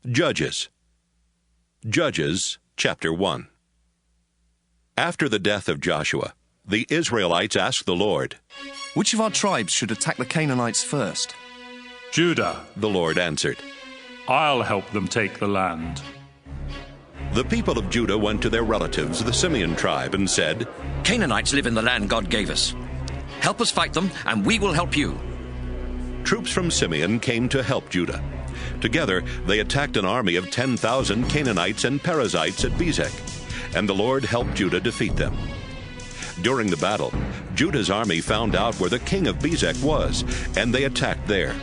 Judges. Judges, chapter 1. After the death of Joshua, the Israelites asked the Lord, "Which of our tribes should attack the Canaanites first?" "Judah," the Lord answered. "I'll help them take the land." The people of Judah went to their relatives, the Simeon tribe, and said, "Canaanites live in the land God gave us. Help us fight them, and we will help you." Troops from Simeon came to help Judah. Together, they attacked an army of 10,000 Canaanites and Perizzites at Bezek, and the Lord helped Judah defeat them. During the battle, Judah's army found out where the king of Bezek was, and they attacked there.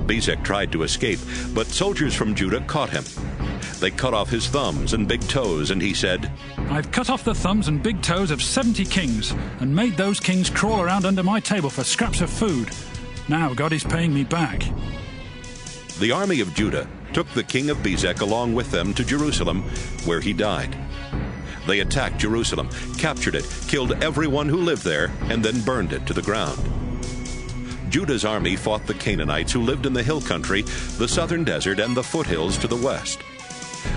Bezek tried to escape, but soldiers from Judah caught him. They cut off his thumbs and big toes, and he said, "I've cut off the thumbs and big toes of 70 kings, and made those kings crawl around under my table for scraps of food. Now God is paying me back." The army of Judah took the king of Bezek along with them to Jerusalem, where he died. They attacked Jerusalem, captured it, killed everyone who lived there, and then burned it to the ground. Judah's army fought the Canaanites who lived in the hill country, the southern desert, and the foothills to the west.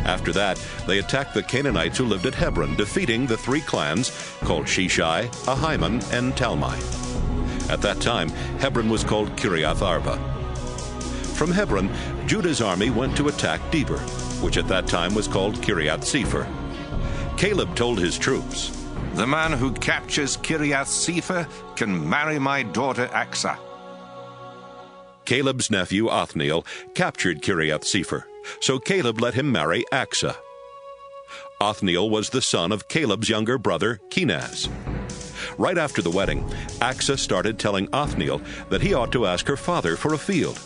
After that, they attacked the Canaanites who lived at Hebron, defeating the 3 clans called Sheshai, Ahiman, and Talmai. At that time, Hebron was called Kiriath Arba. From Hebron, Judah's army went to attack Debir, which at that time was called Kiriath Sepher. Caleb told his troops, "The man who captures Kiriath Sepher can marry my daughter Aksah." Caleb's nephew Othniel captured Kiriath Sepher, so Caleb let him marry Aksah. Othniel was the son of Caleb's younger brother Kenaz. Right after the wedding, Aksah started telling Othniel that he ought to ask her father for a field.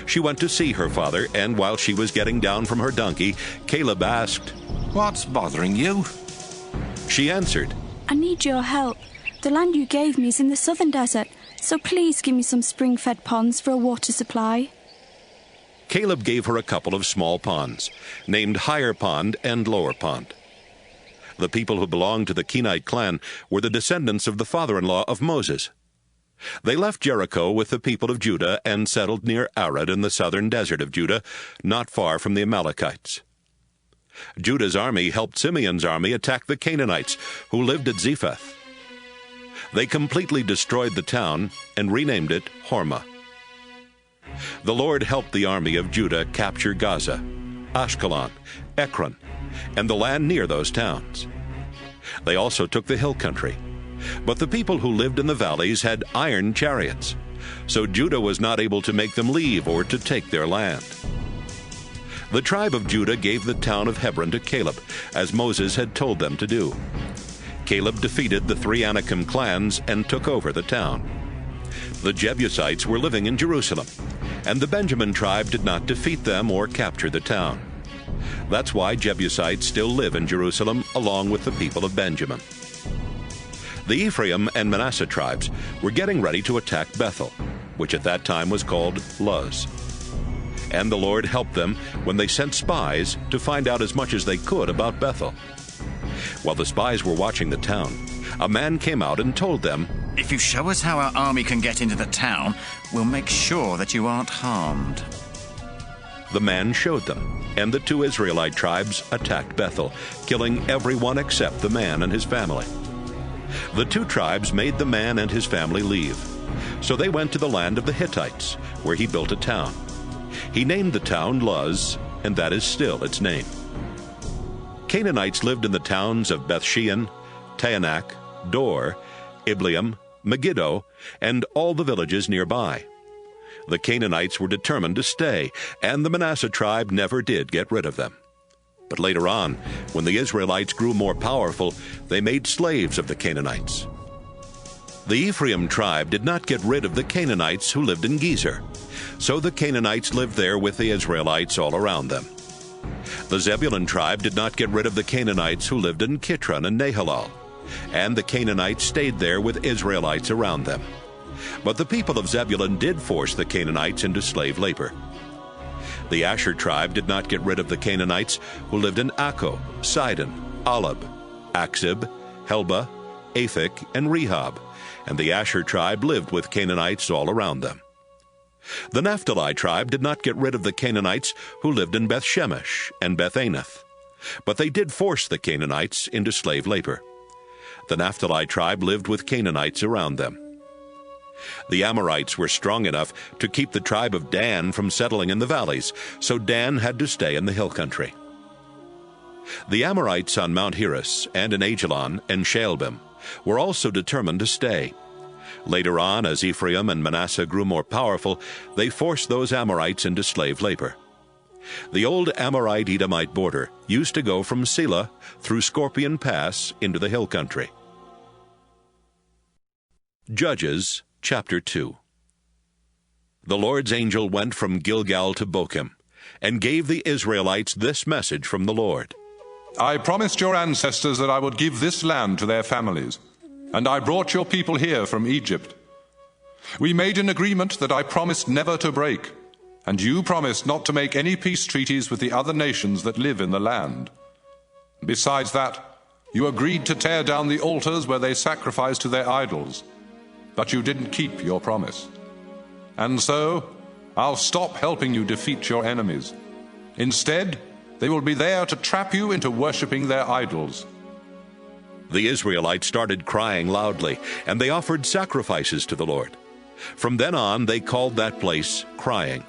She went to see her father, and while she was getting down from her donkey, Caleb asked, "What's bothering you?" She answered, "I need your help. The land you gave me is in the southern desert, so please give me some spring-fed ponds for a water supply." Caleb gave her a couple of small ponds, named Higher Pond and Lower Pond. The people who belonged to the Kenite clan were the descendants of the father-in-law of Moses. They left Jericho with the people of Judah and settled near Arad in the southern desert of Judah, not far from the Amalekites. Judah's army helped Simeon's army attack the Canaanites, who lived at Zephath. They completely destroyed the town and renamed it Hormah. The Lord helped the army of Judah capture Gaza, Ashkelon, Ekron, and the land near those towns. They also took the hill country. But the people who lived in the valleys had iron chariots, so Judah was not able to make them leave or to take their land. The tribe of Judah gave the town of Hebron to Caleb, as Moses had told them to do. Caleb defeated the 3 Anakim clans and took over the town. The Jebusites were living in Jerusalem, and the Benjamin tribe did not defeat them or capture the town. That's why Jebusites still live in Jerusalem along with the people of Benjamin. The Ephraim and Manasseh tribes were getting ready to attack Bethel, which at that time was called Luz. And the Lord helped them when they sent spies to find out as much as they could about Bethel. While the spies were watching the town, a man came out and told them, "If you show us how our army can get into the town, we'll make sure that you aren't harmed." The man showed them, and the 2 Israelite tribes attacked Bethel, killing everyone except the man and his family. The 2 tribes made the man and his family leave. So they went to the land of the Hittites, where he built a town. He named the town Luz, and that is still its name. Canaanites lived in the towns of Bethshean, Taanach, Dor, Ibleam, Megiddo, and all the villages nearby. The Canaanites were determined to stay, and the Manasseh tribe never did get rid of them. But later on, when the Israelites grew more powerful, they made slaves of the Canaanites. The Ephraim tribe did not get rid of the Canaanites who lived in Gezer, so the Canaanites lived there with the Israelites all around them. The Zebulun tribe did not get rid of the Canaanites who lived in Kitron and Nahalal, and the Canaanites stayed there with Israelites around them. But the people of Zebulun did force the Canaanites into slave labor. The Asher tribe did not get rid of the Canaanites who lived in Akko, Sidon, Alab, Akzib, Helba, Aphek, and Rehob, and the Asher tribe lived with Canaanites all around them. The Naphtali tribe did not get rid of the Canaanites who lived in Beth-Shemesh and Beth-Anath, but they did force the Canaanites into slave labor. The Naphtali tribe lived with Canaanites around them. The Amorites were strong enough to keep the tribe of Dan from settling in the valleys, so Dan had to stay in the hill country. The Amorites on Mount Heres and in Ajalon and Shaalbim were also determined to stay. Later on, as Ephraim and Manasseh grew more powerful, they forced those Amorites into slave labor. The old Amorite-Edomite border used to go from Selah through Scorpion Pass into the hill country. Judges chapter 2. The Lord's angel went from Gilgal to Bochim and gave the Israelites this message from the Lord. I promised your ancestors that I would give this land to their families, and I brought your people here from Egypt. We made an agreement that I promised never to break, and you promised not to make any peace treaties with the other nations that live in the land. Besides that, you agreed to tear down the altars where they sacrificed to their idols, but you didn't keep your promise. And so, I'll stop helping you defeat your enemies. Instead, they will be there to trap you into worshipping their idols. The Israelites started crying loudly, and they offered sacrifices to the Lord. From then on, they called that place Crying.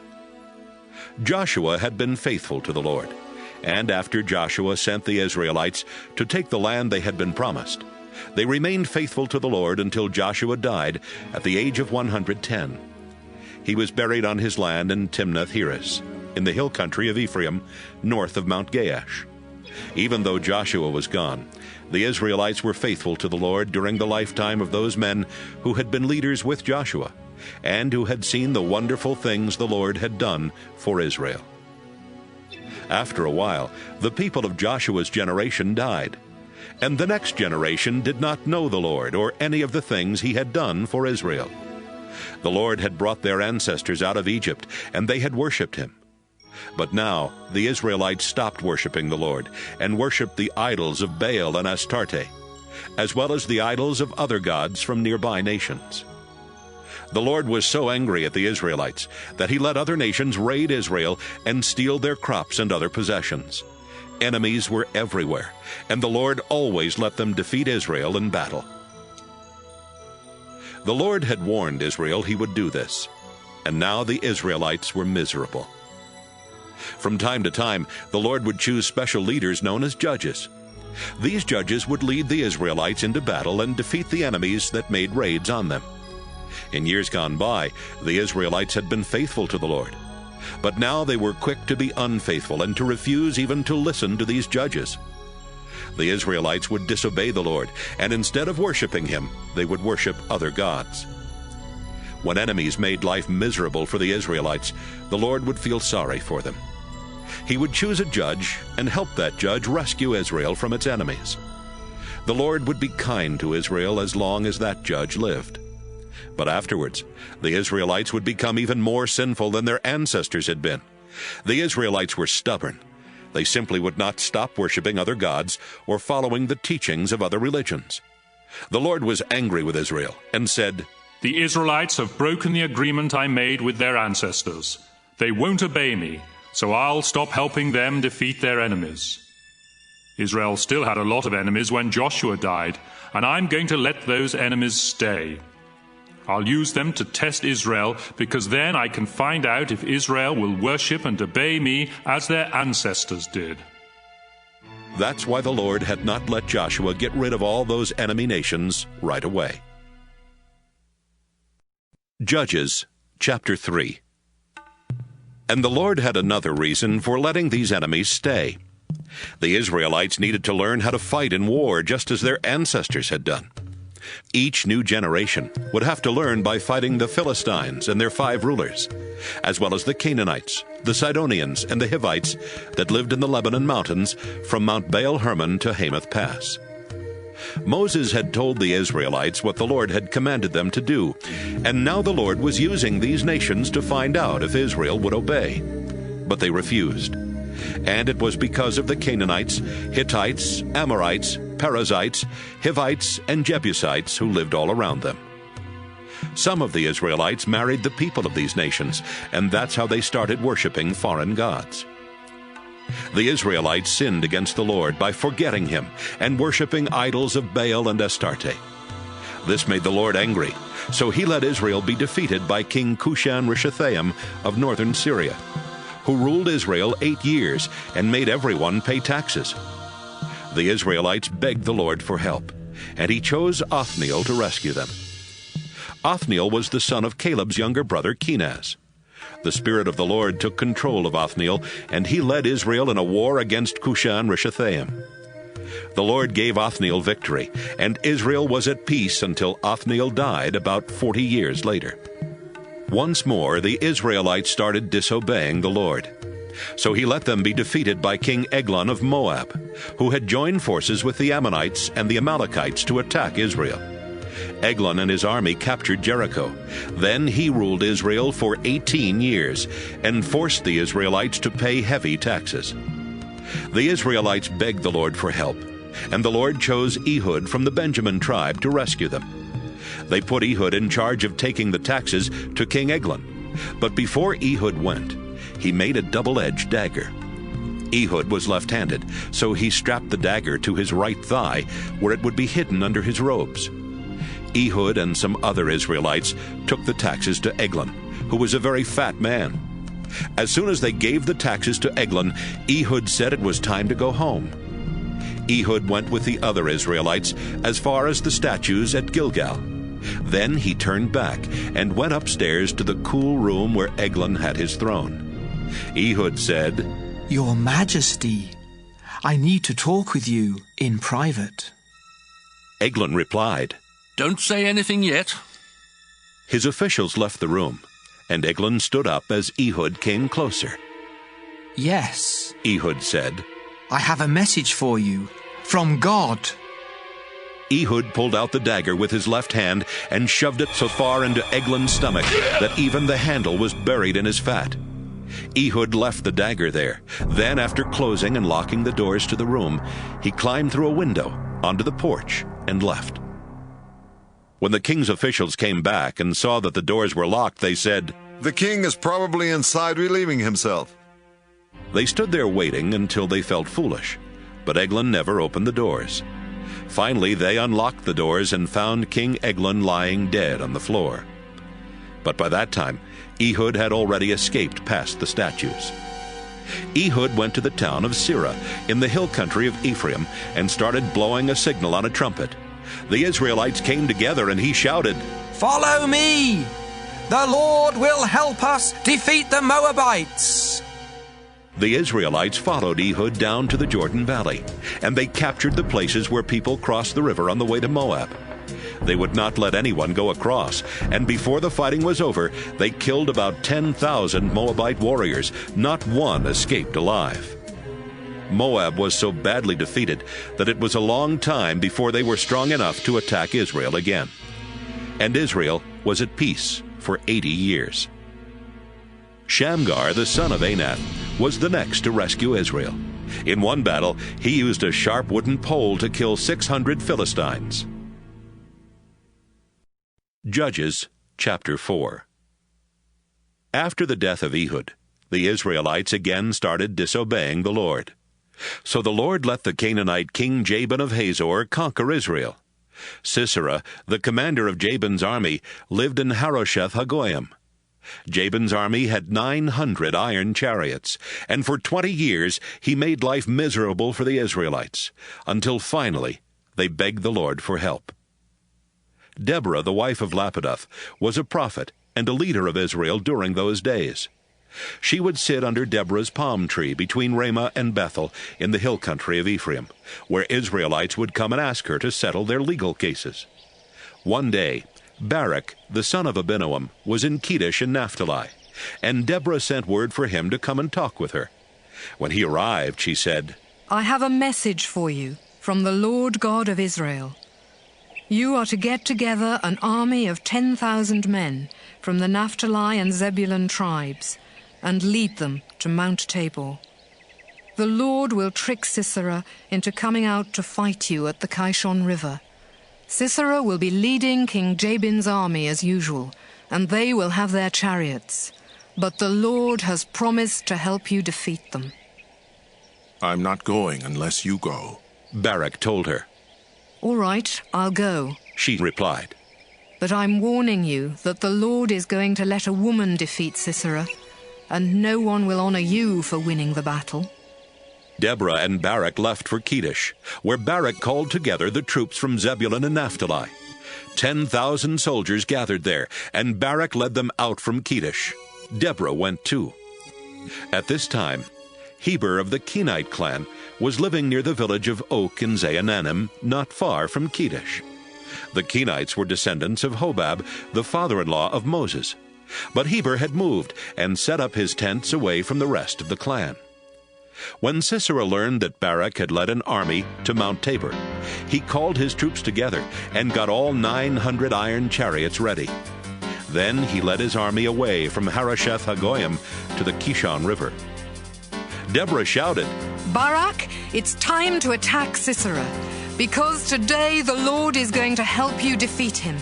Joshua had been faithful to the Lord, and after Joshua sent the Israelites to take the land they had been promised, they remained faithful to the Lord until Joshua died at the age of 110. He was buried on his land in Timnath-Heres, in the hill country of Ephraim, north of Mount Gaash. Even though Joshua was gone, the Israelites were faithful to the Lord during the lifetime of those men who had been leaders with Joshua, and who had seen the wonderful things the Lord had done for Israel. After a while, the people of Joshua's generation died, and the next generation did not know the Lord or any of the things he had done for Israel. The Lord had brought their ancestors out of Egypt, and they had worshipped him. But now the Israelites stopped worshiping the Lord and worshipped the idols of Baal and Astarte, as well as the idols of other gods from nearby nations. The Lord was so angry at the Israelites that he let other nations raid Israel and steal their crops and other possessions. Enemies were everywhere, and the Lord always let them defeat Israel in battle. The Lord had warned Israel he would do this, and now the Israelites were miserable. From time to time, the Lord would choose special leaders known as judges. These judges would lead the Israelites into battle and defeat the enemies that made raids on them. In years gone by, the Israelites had been faithful to the Lord, but now they were quick to be unfaithful and to refuse even to listen to these judges. The Israelites would disobey the Lord, and instead of worshiping him, they would worship other gods. When enemies made life miserable for the Israelites, the Lord would feel sorry for them. He would choose a judge and help that judge rescue Israel from its enemies. The Lord would be kind to Israel as long as that judge lived. But afterwards, the Israelites would become even more sinful than their ancestors had been. The Israelites were stubborn. They simply would not stop worshiping other gods or following the teachings of other religions. The Lord was angry with Israel and said, The Israelites have broken the agreement I made with their ancestors. They won't obey me, so I'll stop helping them defeat their enemies. Israel still had a lot of enemies when Joshua died, and I'm going to let those enemies stay. I'll use them to test Israel, because then I can find out if Israel will worship and obey me as their ancestors did. That's why the Lord had not let Joshua get rid of all those enemy nations right away. Judges chapter 3. And the Lord had another reason for letting these enemies stay. The Israelites needed to learn how to fight in war just as their ancestors had done. Each new generation would have to learn by fighting the Philistines and their 5 rulers, as well as the Canaanites, the Sidonians, and the Hivites that lived in the Lebanon mountains from Mount Baal Hermon to Hamath Pass. Moses had told the Israelites what the Lord had commanded them to do, and now the Lord was using these nations to find out if Israel would obey. But they refused. And it was because of the Canaanites, Hittites, Amorites, Perizzites, Hivites, and Jebusites who lived all around them. Some of the Israelites married the people of these nations, and that's how they started worshiping foreign gods. The Israelites sinned against the Lord by forgetting him and worshiping idols of Baal and Astarte. This made the Lord angry, so he let Israel be defeated by King Cushan-Rishathaim of northern Syria, who ruled Israel 8 years and made everyone pay taxes. The Israelites begged the Lord for help, and he chose Othniel to rescue them. Othniel was the son of Caleb's younger brother Kenaz. The Spirit of the Lord took control of Othniel, and he led Israel in a war against Cushan-Rishathaim. The Lord gave Othniel victory, and Israel was at peace until Othniel died about 40 years later. Once more, the Israelites started disobeying the Lord. So he let them be defeated by King Eglon of Moab, who had joined forces with the Ammonites and the Amalekites to attack Israel. Eglon and his army captured Jericho. Then he ruled Israel for 18 years and forced the Israelites to pay heavy taxes. The Israelites begged the Lord for help, and the Lord chose Ehud from the Benjamin tribe to rescue them. They put Ehud in charge of taking the taxes to King Eglon. But before Ehud went, he made a double-edged dagger. Ehud was left-handed, so he strapped the dagger to his right thigh, where it would be hidden under his robes. Ehud and some other Israelites took the taxes to Eglon, who was a very fat man. As soon as they gave the taxes to Eglon, Ehud said it was time to go home. Ehud went with the other Israelites as far as the statues at Gilgal. Then he turned back and went upstairs to the cool room where Eglon had his throne. Ehud said, "Your Majesty, I need to talk with you in private." Eglon replied, "Don't say anything yet." His officials left the room, and Eglon stood up as Ehud came closer. "Yes," Ehud said, "I have a message for you from God." Ehud pulled out the dagger with his left hand and shoved it so far into Eglon's stomach that even the handle was buried in his fat. Ehud left the dagger there. Then, after closing and locking the doors to the room, he climbed through a window onto the porch and left. When the king's officials came back and saw that the doors were locked, they said, "The king is probably inside relieving himself." They stood there waiting until they felt foolish, but Eglon never opened the doors. Finally, they unlocked the doors and found King Eglon lying dead on the floor. But by that time, Ehud had already escaped past the statues. Ehud went to the town of Sirah in the hill country of Ephraim and started blowing a signal on a trumpet. The Israelites came together and he shouted, "Follow me! The Lord will help us defeat the Moabites!" The Israelites followed Ehud down to the Jordan Valley, and they captured the places where people crossed the river on the way to Moab. They would not let anyone go across, and before the fighting was over, they killed about 10,000 Moabite warriors. Not one escaped alive. Moab was so badly defeated that it was a long time before they were strong enough to attack Israel again. And Israel was at peace for 80 years. Shamgar, the son of Anath, was the next to rescue Israel. In one battle, he used a sharp wooden pole to kill 600 Philistines. Judges chapter 4. After the death of Ehud, the Israelites again started disobeying the Lord. So the Lord let the Canaanite king Jabin of Hazor conquer Israel. Sisera, the commander of Jabin's army, lived in Harosheth Hagoyim. Jabin's army had 900 iron chariots, and for 20 years he made life miserable for the Israelites, until finally they begged the Lord for help. Deborah, the wife of Lapidoth, was a prophet and a leader of Israel during those days. She would sit under Deborah's palm tree between Ramah and Bethel in the hill country of Ephraim, where Israelites would come and ask her to settle their legal cases. One day, Barak, the son of Abinoam, was in Kedesh in Naphtali, and Deborah sent word for him to come and talk with her. When he arrived, she said, "I have a message for you from the Lord God of Israel. You are to get together an army of 10,000 men from the Naphtali and Zebulun tribes and lead them to Mount Tabor. The Lord will trick Sisera into coming out to fight you at the Kishon River, Sisera will be leading King Jabin's army as usual, and they will have their chariots. But the Lord has promised to help you defeat them. I'm not going unless you go, Barak told her. All right, I'll go, she replied. but I'm warning you that the Lord is going to let a woman defeat Sisera, and no one will honor you for winning the battle. Deborah and Barak left for Kedesh, where Barak called together the troops from Zebulun and Naphtali. 10,000 soldiers gathered there, and Barak led them out from Kedesh. Deborah went too. At this time, Heber of the Kenite clan was living near the village of Oak in Zaanannim, not far from Kedesh. The Kenites were descendants of Hobab, the father-in-law of Moses. But Heber had moved and set up his tents away from the rest of the clan. When Sisera learned that Barak had led an army to Mount Tabor, he called his troops together and got all 900 iron chariots ready. Then he led his army away from Harosheth Hagoyim to the Kishon River. Deborah shouted, Barak, it's time to attack Sisera, because today the Lord is going to help you defeat him.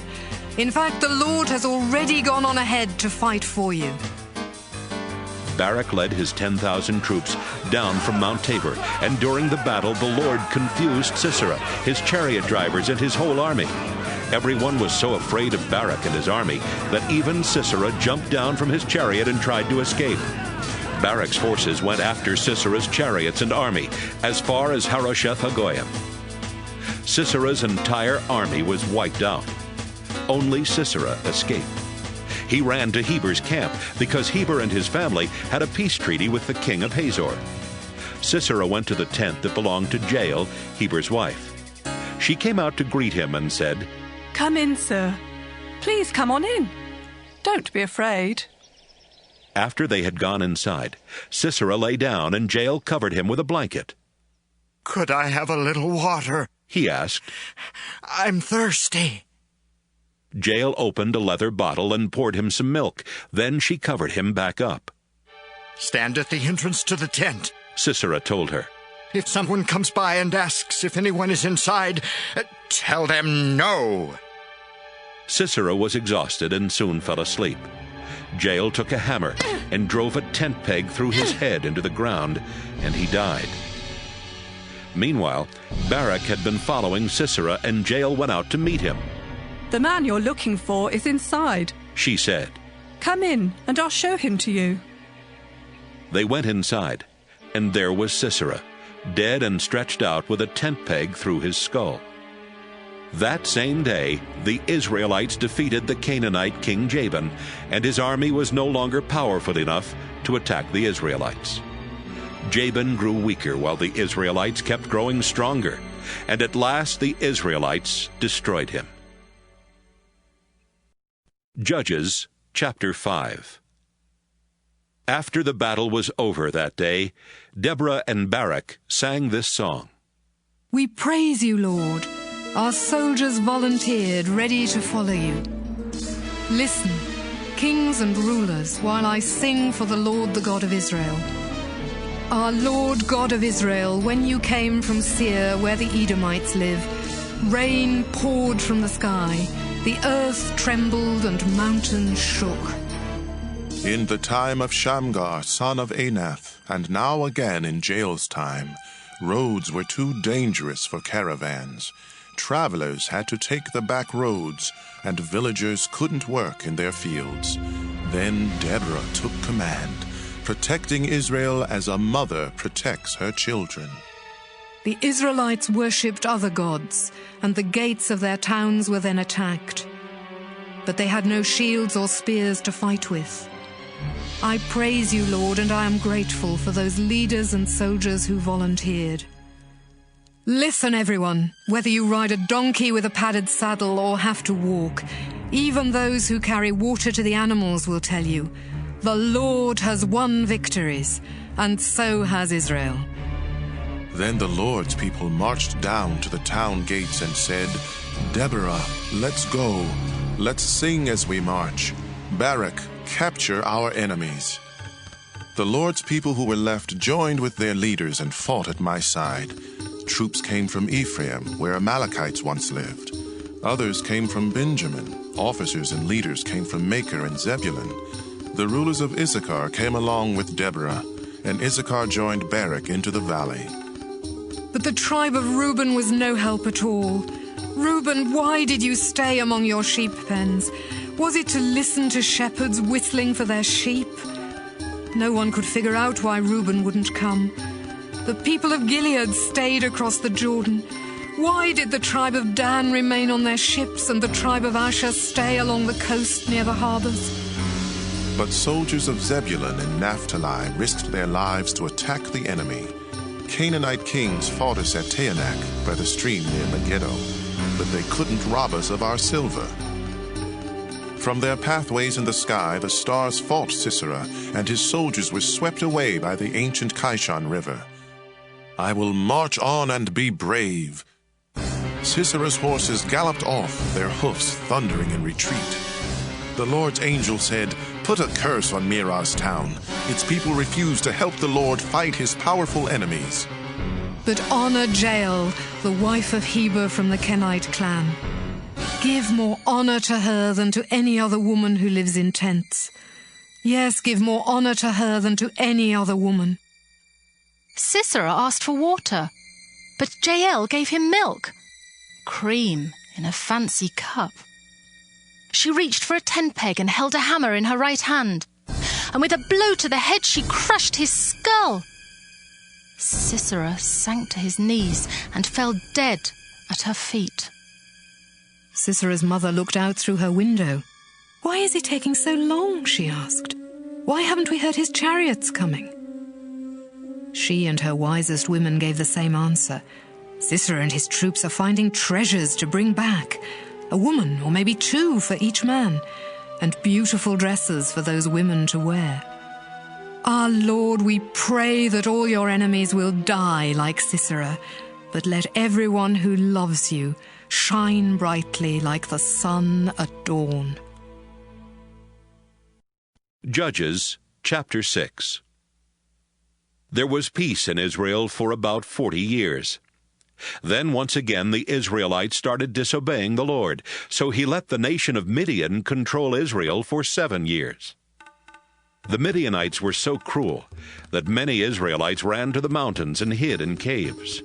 In fact, the Lord has already gone on ahead to fight for you. Barak led his 10,000 troops down from Mount Tabor, and during the battle the Lord confused Sisera, his chariot drivers, and his whole army. Everyone was so afraid of Barak and his army that even Sisera jumped down from his chariot and tried to escape. Barak's forces went after Sisera's chariots and army as far as Harosheth Hagoyim. Sisera's entire army was wiped out. Only Sisera escaped. He ran to Heber's camp because Heber and his family had a peace treaty with the king of Hazor. Sisera went to the tent that belonged to Jael, Heber's wife. She came out to greet him and said, Come in, sir. Please come on in. Don't be afraid. After they had gone inside, Sisera lay down and Jael covered him with a blanket. Could I have a little water? He asked. I'm thirsty. Jael opened a leather bottle and poured him some milk. Then she covered him back up. Stand at the entrance to the tent, Sisera told her. If someone comes by and asks if anyone is inside, tell them no. Sisera was exhausted and soon fell asleep. Jael took a hammer and drove a tent peg through his head into the ground, and he died. Meanwhile, Barak had been following Sisera, and Jael went out to meet him. The man you're looking for is inside, she said. Come in, and I'll show him to you. They went inside, and there was Sisera, dead and stretched out with a tent peg through his skull. That same day, the Israelites defeated the Canaanite king Jabin, and his army was no longer powerful enough to attack the Israelites. Jabin grew weaker while the Israelites kept growing stronger, and at last the Israelites destroyed him. Judges chapter 5. After the battle was over that day, Deborah and Barak sang this song. We praise you, Lord. Our soldiers volunteered, ready to follow you. Listen, kings and rulers, while I sing for the Lord, the God of Israel. Our Lord God of Israel, when you came from Seir, where the Edomites live, rain poured from the sky, the earth trembled and mountains shook. In the time of Shamgar, son of Anath, and now again in Jael's time, roads were too dangerous for caravans. Travelers had to take the back roads, and villagers couldn't work in their fields. Then Deborah took command, protecting Israel as a mother protects her children. The Israelites worshipped other gods, and the gates of their towns were then attacked. But they had no shields or spears to fight with. I praise you, Lord, and I am grateful for those leaders and soldiers who volunteered. Listen, everyone, whether you ride a donkey with a padded saddle or have to walk, even those who carry water to the animals will tell you, the Lord has won victories, and so has Israel. Then the Lord's people marched down to the town gates and said, Deborah, let's go. Let's sing as we march. Barak, capture our enemies. The Lord's people who were left joined with their leaders and fought at my side. Troops came from Ephraim, where Amalekites once lived. Others came from Benjamin. Officers and leaders came from Machir and Zebulun. The rulers of Issachar came along with Deborah, and Issachar joined Barak into the valley. But the tribe of Reuben was no help at all. Reuben, why did you stay among your sheep pens? Was it to listen to shepherds whistling for their sheep? No one could figure out why Reuben wouldn't come. The people of Gilead stayed across the Jordan. Why did the tribe of Dan remain on their ships and the tribe of Asher stay along the coast near the harbors? But soldiers of Zebulun and Naphtali risked their lives to attack the enemy. Canaanite kings fought us at Taanach by the stream near Megiddo, but they couldn't rob us of our silver. From their pathways in the sky, the stars fought Sisera, and his soldiers were swept away by the ancient Kishon River. I will march on and be brave. Sisera's horses galloped off, their hoofs thundering in retreat. The Lord's angel said, "Put a curse on Mirah's town. Its people refuse to help the Lord fight his powerful enemies." But honor Jael, the wife of Heber from the Kenite clan. Give more honor to her than to any other woman who lives in tents. Yes, give more honor to her than to any other woman. Sisera asked for water, but Jael gave him milk. Cream in a fancy cup. She reached for a tent peg and held a hammer in her right hand, and with a blow to the head she crushed his skull. Sisera sank to his knees and fell dead at her feet. Sisera's mother looked out through her window. "Why is he taking so long?" she asked. "Why haven't we heard his chariots coming?" She and her wisest women gave the same answer. Sisera and his troops are finding treasures to bring back, a woman or maybe two for each man, and beautiful dresses for those women to wear. Our Lord, we pray that all your enemies will die like Sisera, but let everyone who loves you shine brightly like the sun at dawn. Judges chapter 6. There was peace in Israel for about 40 years. Then once again the Israelites started disobeying the Lord, so he let the nation of Midian control Israel for 7 years. The Midianites were so cruel that many Israelites ran to the mountains and hid in caves.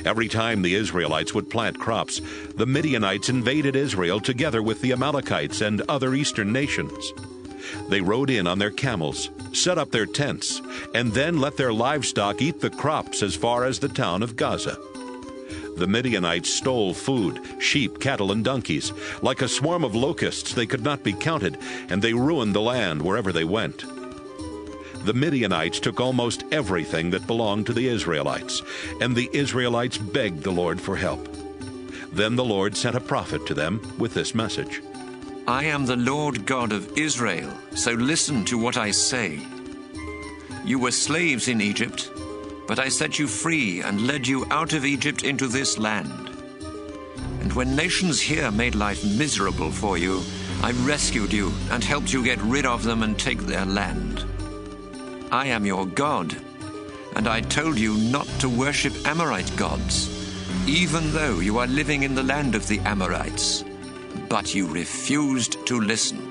Every time the Israelites would plant crops, the Midianites invaded Israel together with the Amalekites and other eastern nations. They rode in on their camels, set up their tents, and then let their livestock eat the crops as far as the town of Gaza. The Midianites stole food, sheep, cattle, and donkeys. Like a swarm of locusts, they could not be counted, and they ruined the land wherever they went. The Midianites took almost everything that belonged to the Israelites, and the Israelites begged the Lord for help. Then the Lord sent a prophet to them with this message. I am the Lord God of Israel, so listen to what I say. You were slaves in Egypt, but I set you free and led you out of Egypt into this land. And when nations here made life miserable for you, I rescued you and helped you get rid of them and take their land. I am your God, and I told you not to worship Amorite gods, even though you are living in the land of the Amorites. But you refused to listen.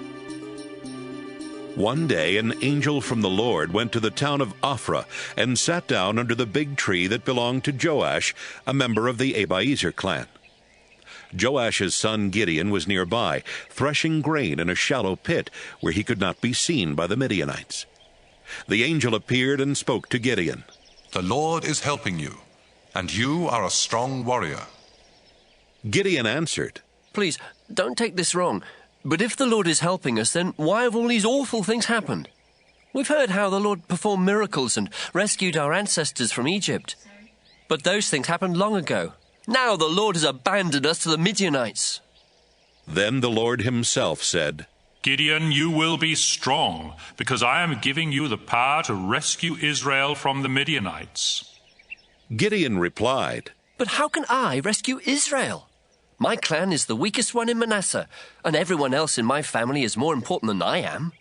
One day an angel from the Lord went to the town of Ophrah and sat down under the big tree that belonged to Joash, a member of the Abiezer clan. Joash's son Gideon was nearby, threshing grain in a shallow pit where he could not be seen by the Midianites. The angel appeared and spoke to Gideon. The Lord is helping you, and you are a strong warrior. Gideon answered, Please, don't take this wrong, but if the Lord is helping us, then why have all these awful things happened? We've heard how the Lord performed miracles and rescued our ancestors from Egypt. But those things happened long ago. Now the Lord has abandoned us to the Midianites. Then the Lord himself said, Gideon, you will be strong, because I am giving you the power to rescue Israel from the Midianites. Gideon replied, But how can I rescue Israel? My clan is the weakest one in Manasseh, and everyone else in my family is more important than I am.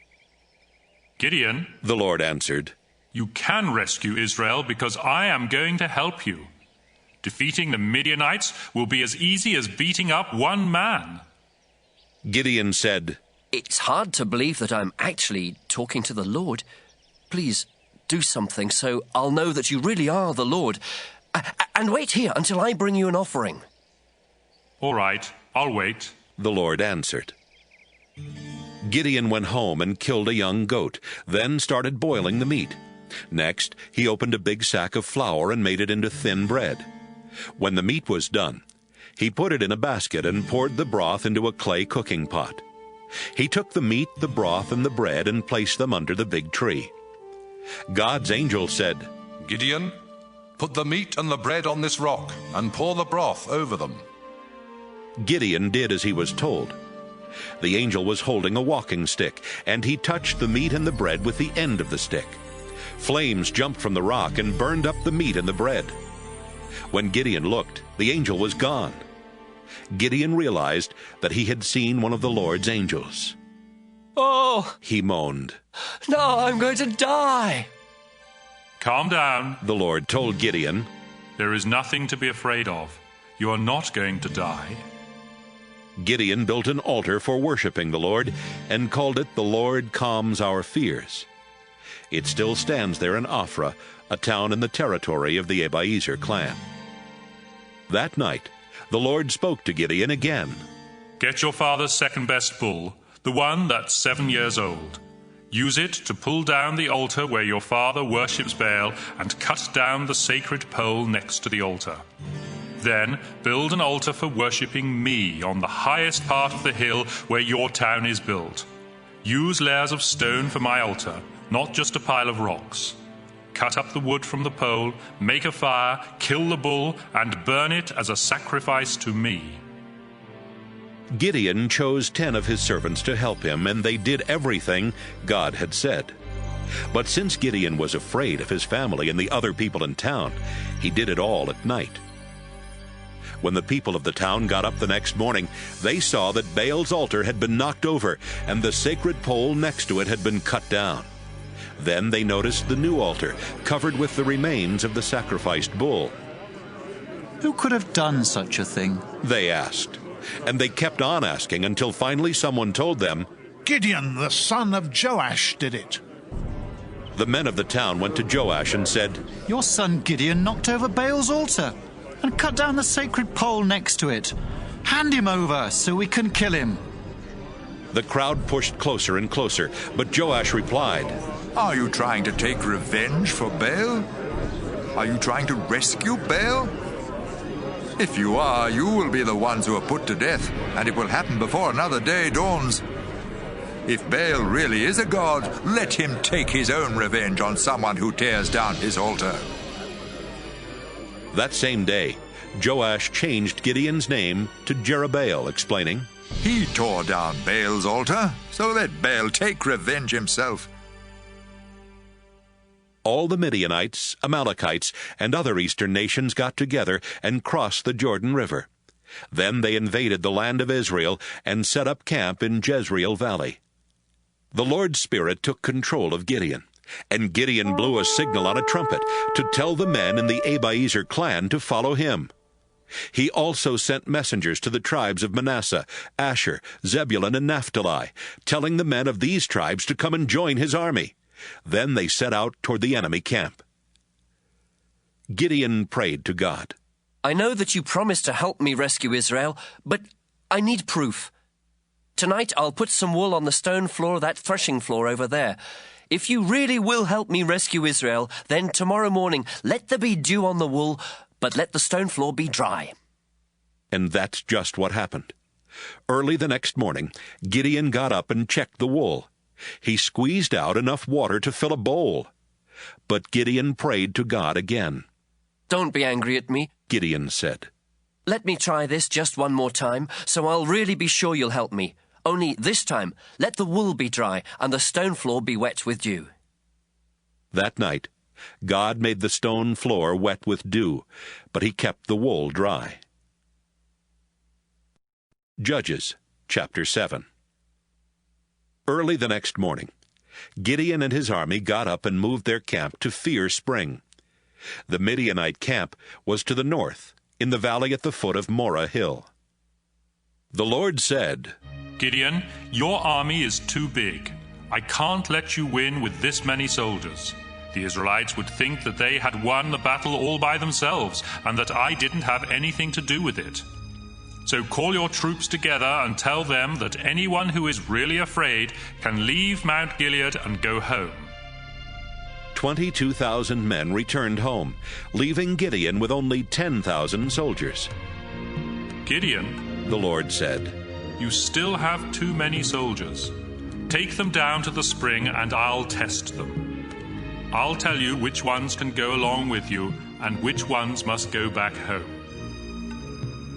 Gideon, the Lord answered, You can rescue Israel because I am going to help you. Defeating the Midianites will be as easy as beating up one man." Gideon said, "It's hard to believe that I'm actually talking to the Lord. Please do something so I'll know that you really are the Lord. And wait here until I bring you an offering." "All right, I'll wait," the Lord answered. Gideon went home and killed a young goat, then started boiling the meat. Next, he opened a big sack of flour and made it into thin bread. When the meat was done, he put it in a basket and poured the broth into a clay cooking pot. He took the meat, the broth, and the bread and placed them under the big tree. God's angel said, "Gideon, put the meat and the bread on this rock and pour the broth over them." Gideon did as he was told. The angel was holding a walking stick, and he touched the meat and the bread with the end of the stick. Flames jumped from the rock and burned up the meat and the bread. When Gideon looked, the angel was gone. Gideon realized that he had seen one of the Lord's angels. "Oh," he moaned. "No, I'm going to die." "Calm down," the Lord told Gideon. "There is nothing to be afraid of. You are not going to die." Gideon built an altar for worshiping the Lord and called it "The Lord Calms Our Fears." It still stands there in Ophrah, a town in the territory of the Abiezer clan. That night, the Lord spoke to Gideon again. "Get your father's second-best bull, the one that's 7 years old. Use it to pull down the altar where your father worships Baal and cut down the sacred pole next to the altar. Then build an altar for worshipping me on the highest part of the hill where your town is built. Use layers of stone for my altar, not just a pile of rocks. Cut up the wood from the pole, make a fire, kill the bull, and burn it as a sacrifice to me." Gideon chose 10 of his servants to help him, and they did everything God had said. But since Gideon was afraid of his family and the other people in town, he did it all at night. When the people of the town got up the next morning, they saw that Baal's altar had been knocked over, and the sacred pole next to it had been cut down. Then they noticed the new altar, covered with the remains of the sacrificed bull. "Who could have done such a thing?" they asked. And they kept on asking until finally someone told them, "Gideon, the son of Joash, did it." The men of the town went to Joash and said, "Your son Gideon knocked over Baal's altar and cut down the sacred pole next to it. Hand him over so we can kill him." The crowd pushed closer and closer, but Joash replied, "Are you trying to take revenge for Baal? Are you trying to rescue Baal? If you are, you will be the ones who are put to death, and it will happen before another day dawns. If Baal really is a god, let him take his own revenge on someone who tears down his altar." That same day, Joash changed Gideon's name to Jerubbaal, explaining, "He tore down Baal's altar, so let Baal take revenge himself." All the Midianites, Amalekites, and other eastern nations got together and crossed the Jordan River. Then they invaded the land of Israel and set up camp in Jezreel Valley. The Lord's Spirit took control of Gideon, and Gideon blew a signal on a trumpet to tell the men in the Abiezer clan to follow him. He also sent messengers to the tribes of Manasseh, Asher, Zebulun, and Naphtali, telling the men of these tribes to come and join his army. Then they set out toward the enemy camp. Gideon prayed to God. "I know that you promised to help me rescue Israel, but I need proof. Tonight I'll put some wool on the stone floor of that threshing floor over there. If you really will help me rescue Israel, then tomorrow morning let there be dew on the wool, but let the stone floor be dry." And that's just what happened. Early the next morning, Gideon got up and checked the wool. He squeezed out enough water to fill a bowl. But Gideon prayed to God again. "Don't be angry at me," Gideon said. "Let me try this just one more time, so I'll really be sure you'll help me. Only this time, let the wool be dry and the stone floor be wet with dew." That night, God made the stone floor wet with dew, but he kept the wool dry. Judges, chapter 7. Early the next morning, Gideon and his army got up and moved their camp to Fear Spring. The Midianite camp was to the north, in the valley at the foot of Morah Hill. The Lord said, Gideon, your army is too big. I can't let you win with this many soldiers. The Israelites would think that they had won the battle all by themselves, and that I didn't have anything to do with it. So call your troops together and tell them that anyone who is really afraid can leave Mount Gilead and go home. 22,000 men returned home, leaving Gideon with only 10,000 soldiers. Gideon, the Lord said, you still have too many soldiers. Take them down to the spring and I'll test them. I'll tell you which ones can go along with you and which ones must go back home.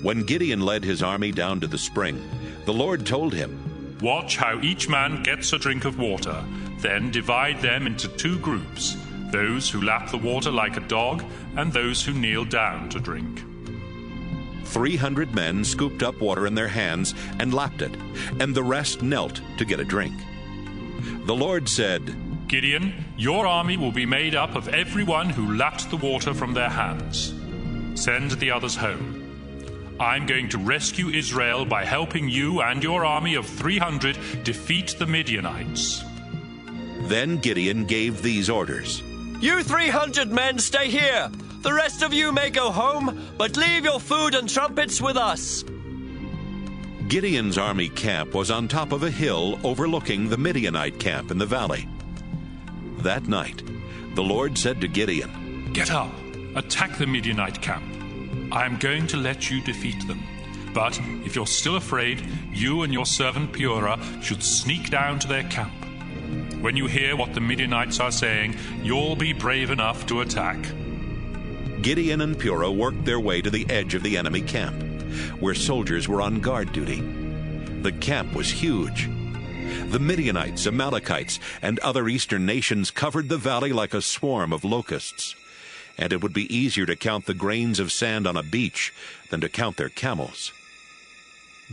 When Gideon led his army down to the spring, the Lord told him, watch how each man gets a drink of water, then divide them into 2 groups, those who lap the water like a dog and those who kneel down to drink. 300 men scooped up water in their hands and lapped it, and the rest knelt to get a drink. The Lord said, Gideon, your army will be made up of everyone who lapped the water from their hands. Send the others home. I'm going to rescue Israel by helping you and your army of 300 defeat the Midianites. Then Gideon gave these orders. You 300 men stay here. The rest of you may go home, but leave your food and trumpets with us. Gideon's army camp was on top of a hill overlooking the Midianite camp in the valley. That night, the Lord said to Gideon, get up, attack the Midianite camp. I am going to let you defeat them. But if you're still afraid, you and your servant Purah should sneak down to their camp. When you hear what the Midianites are saying, you'll be brave enough to attack. Gideon and Purah worked their way to the edge of the enemy camp, where soldiers were on guard duty. The camp was huge. The Midianites, Amalekites, and other eastern nations covered the valley like a swarm of locusts, and it would be easier to count the grains of sand on a beach than to count their camels.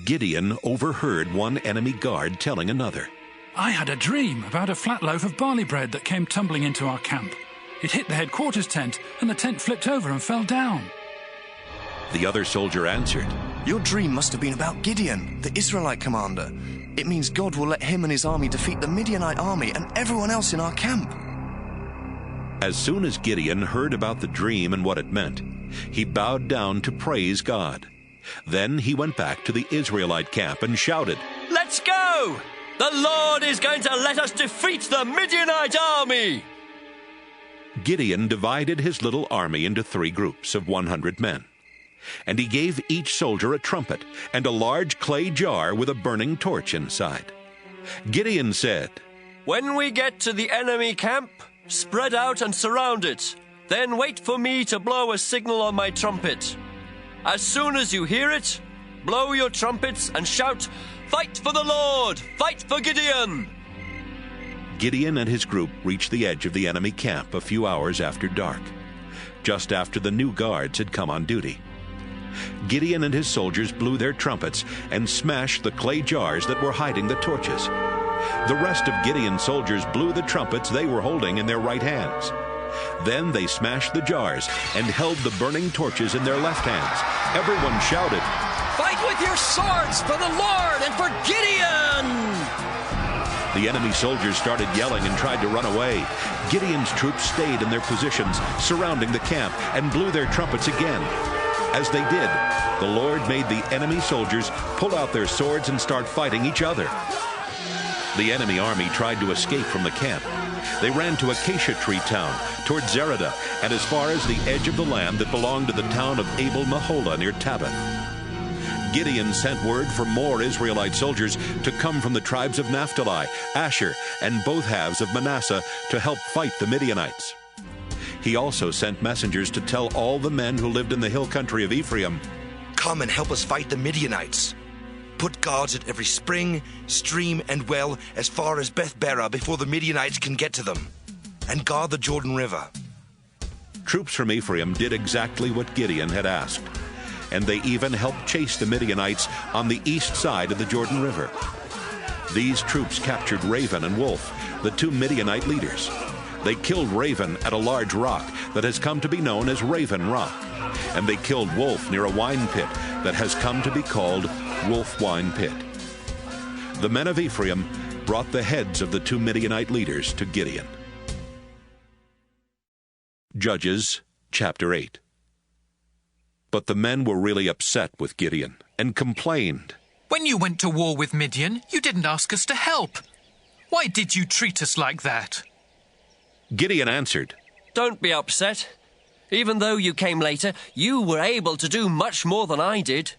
Gideon overheard one enemy guard telling another, I had a dream about a flat loaf of barley bread that came tumbling into our camp. It hit the headquarters tent, and the tent flipped over and fell down. The other soldier answered, your dream must have been about Gideon, the Israelite commander. It means God will let him and his army defeat the Midianite army and everyone else in our camp. As soon as Gideon heard about the dream and what it meant, he bowed down to praise God. Then he went back to the Israelite camp and shouted, let's go! The Lord is going to let us defeat the Midianite army! Gideon divided his little army into 3 groups of 100 men, and he gave each soldier a trumpet and a large clay jar with a burning torch inside. Gideon said, when we get to the enemy camp, spread out and surround it. Then wait for me to blow a signal on my trumpet. As soon as you hear it, blow your trumpets and shout, fight for the Lord! Fight for Gideon! Gideon and his group reached the edge of the enemy camp a few hours after dark, just after the new guards had come on duty. Gideon and his soldiers blew their trumpets and smashed the clay jars that were hiding the torches. The rest of Gideon's soldiers blew the trumpets they were holding in their right hands. Then they smashed the jars and held the burning torches in their left hands. Everyone shouted, fight with your swords for the Lord and for Gideon! The enemy soldiers started yelling and tried to run away. Gideon's troops stayed in their positions, surrounding the camp, and blew their trumpets again. As they did, the Lord made the enemy soldiers pull out their swords and start fighting each other. The enemy army tried to escape from the camp. They ran to Acacia Tree Town, toward Zereda, and as far as the edge of the land that belonged to the town of Abel-Meholah near Tabbath. Gideon sent word for more Israelite soldiers to come from the tribes of Naphtali, Asher, and both halves of Manasseh to help fight the Midianites. He also sent messengers to tell all the men who lived in the hill country of Ephraim, come and help us fight the Midianites. Put guards at every spring, stream, and well as far as Beth-Berah before the Midianites can get to them, and guard the Jordan River. Troops from Ephraim did exactly what Gideon had asked, and they even helped chase the Midianites on the east side of the Jordan River. These troops captured Raven and Wolf, the 2 Midianite leaders. They killed Raven at a large rock that has come to be known as Raven Rock. And they killed Wolf near a wine pit that has come to be called Wolf Wine Pit. The men of Ephraim brought the heads of the 2 Midianite leaders to Gideon. Judges chapter 8. But the men were really upset with Gideon and complained. When you went to war with Midian, you didn't ask us to help. Why did you treat us like that? Gideon answered, Don't be upset. Even though you came later, you were able to do much more than I did.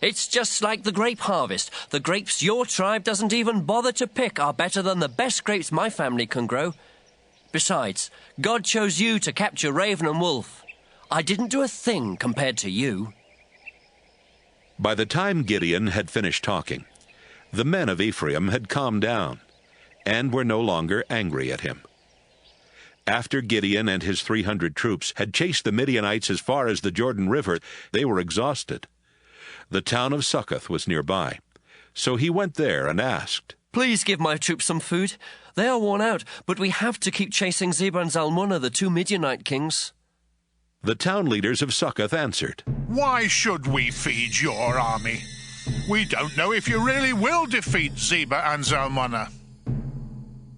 It's just like the grape harvest. The grapes your tribe doesn't even bother to pick are better than the best grapes my family can grow. Besides, God chose you to capture Raven and Wolf. I didn't do a thing compared to you. By the time Gideon had finished talking, the men of Ephraim had calmed down and were no longer angry at him. After Gideon and his 300 troops had chased the Midianites as far as the Jordan River, they were exhausted. The town of Succoth was nearby, so he went there and asked, Please give my troops some food. They are worn out, but we have to keep chasing Zebah and Zalmunna, the 2 Midianite kings. The town leaders of Succoth answered, Why should we feed your army? We don't know if you really will defeat Zebah and Zalmunna.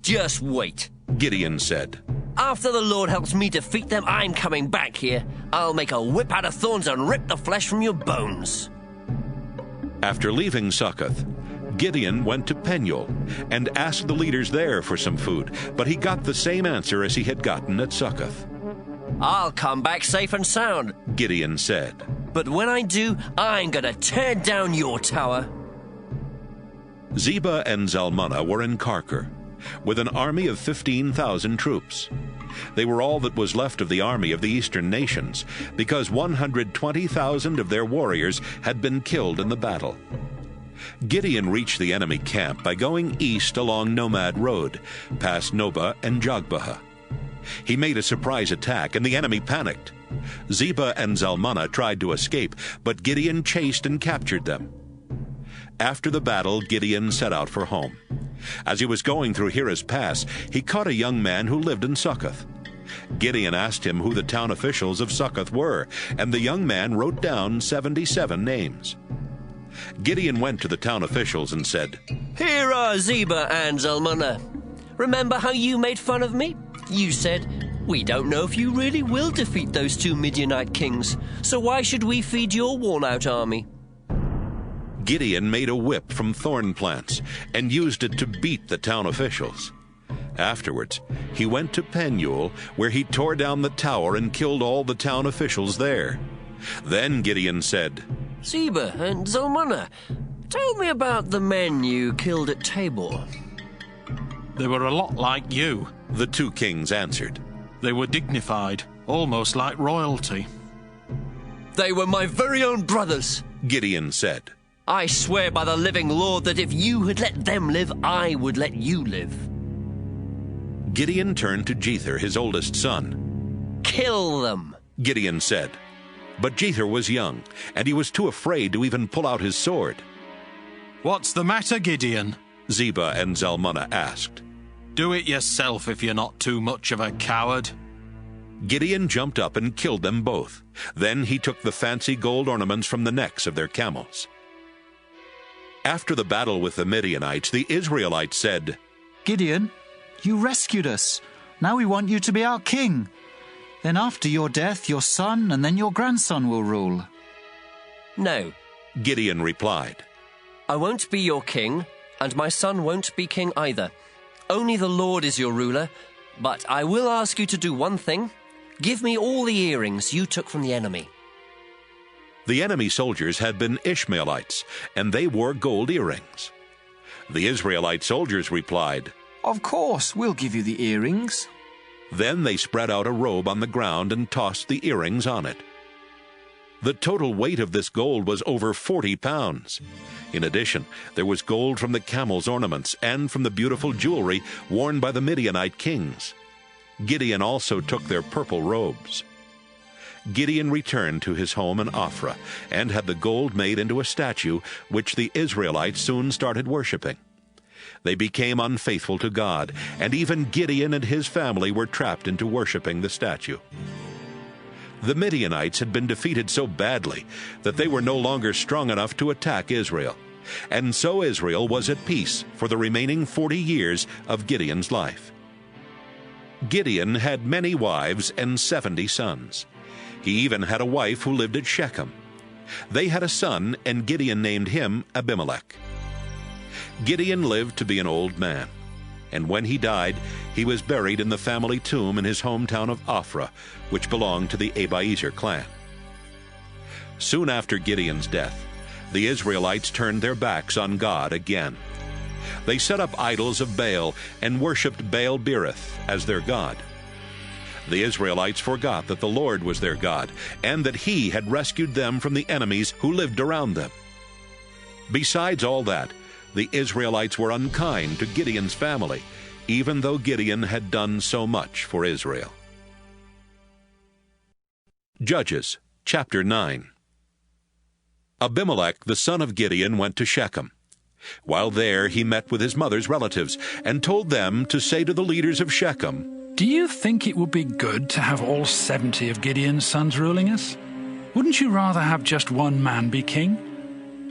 Just wait, Gideon said. After the Lord helps me defeat them, I'm coming back here. I'll make a whip out of thorns and rip the flesh from your bones. After leaving Succoth, Gideon went to Peniel and asked the leaders there for some food, but he got the same answer as he had gotten at Succoth. I'll come back safe and sound, Gideon said. But when I do, I'm going to tear down your tower. Zebah and Zalmunna were in Karkor, with an army of 15,000 troops. They were all that was left of the army of the eastern nations, because 120,000 of their warriors had been killed in the battle. Gideon reached the enemy camp by going east along Nomad Road, past Nobah and Jogbehah. He made a surprise attack, and the enemy panicked. Zebah and Zalmunna tried to escape, but Gideon chased and captured them. After the battle, Gideon set out for home. As he was going through Hirah's Pass, he caught a young man who lived in Succoth. Gideon asked him who the town officials of Succoth were, and the young man wrote down 77 names. Gideon went to the town officials and said, Here are Zebah and Zalmunna. Remember how you made fun of me? You said, we don't know if you really will defeat those 2 Midianite kings, so why should we feed your worn-out army? Gideon made a whip from thorn plants and used it to beat the town officials. Afterwards, he went to Peniel, where he tore down the tower and killed all the town officials there. Then Gideon said, Zebah and Zalmunna, tell me about the men you killed at Tabor. They were a lot like you, the 2 kings answered. They were dignified, almost like royalty. They were my very own brothers, Gideon said. I swear by the living Lord that if you had let them live, I would let you live. Gideon turned to Jether, his oldest son. Kill them, Gideon said. But Jether was young, and he was too afraid to even pull out his sword. What's the matter, Gideon? Zebah and Zalmunna asked. Do it yourself if you're not too much of a coward. Gideon jumped up and killed them both. Then he took the fancy gold ornaments from the necks of their camels. After the battle with the Midianites, the Israelites said, Gideon, you rescued us. Now we want you to be our king. Then after your death, your son and then your grandson will rule. No, Gideon replied. I won't be your king, and my son won't be king either. Only the Lord is your ruler, but I will ask you to do one thing. Give me all the earrings you took from the enemy. The enemy soldiers had been Ishmaelites, and they wore gold earrings. The Israelite soldiers replied, Of course, we'll give you the earrings. Then they spread out a robe on the ground and tossed the earrings on it. The total weight of this gold was over 40 pounds. In addition, there was gold from the camels' ornaments and from the beautiful jewelry worn by the Midianite kings. Gideon also took their purple robes. Gideon returned to his home in Ophrah and had the gold made into a statue, which the Israelites soon started worshipping. They became unfaithful to God, and even Gideon and his family were trapped into worshiping the statue. The Midianites had been defeated so badly that they were no longer strong enough to attack Israel, and so Israel was at peace for the remaining 40 years of Gideon's life. Gideon had many wives and 70 sons. He even had a wife who lived at Shechem. They had a son, and Gideon named him Abimelech. Gideon lived to be an old man, and when he died, he was buried in the family tomb in his hometown of Ophrah, which belonged to the Abiezer clan. Soon after Gideon's death, the Israelites turned their backs on God again. They set up idols of Baal and worshipped Baal-berith as their god. The Israelites forgot that the Lord was their God, and that He had rescued them from the enemies who lived around them. Besides all that, the Israelites were unkind to Gideon's family, even though Gideon had done so much for Israel. Judges, chapter 9. Abimelech, the son of Gideon, went to Shechem. While there, he met with his mother's relatives and told them to say to the leaders of Shechem, "Do you think it would be good to have all 70 of Gideon's sons ruling us? Wouldn't you rather have just one man be king?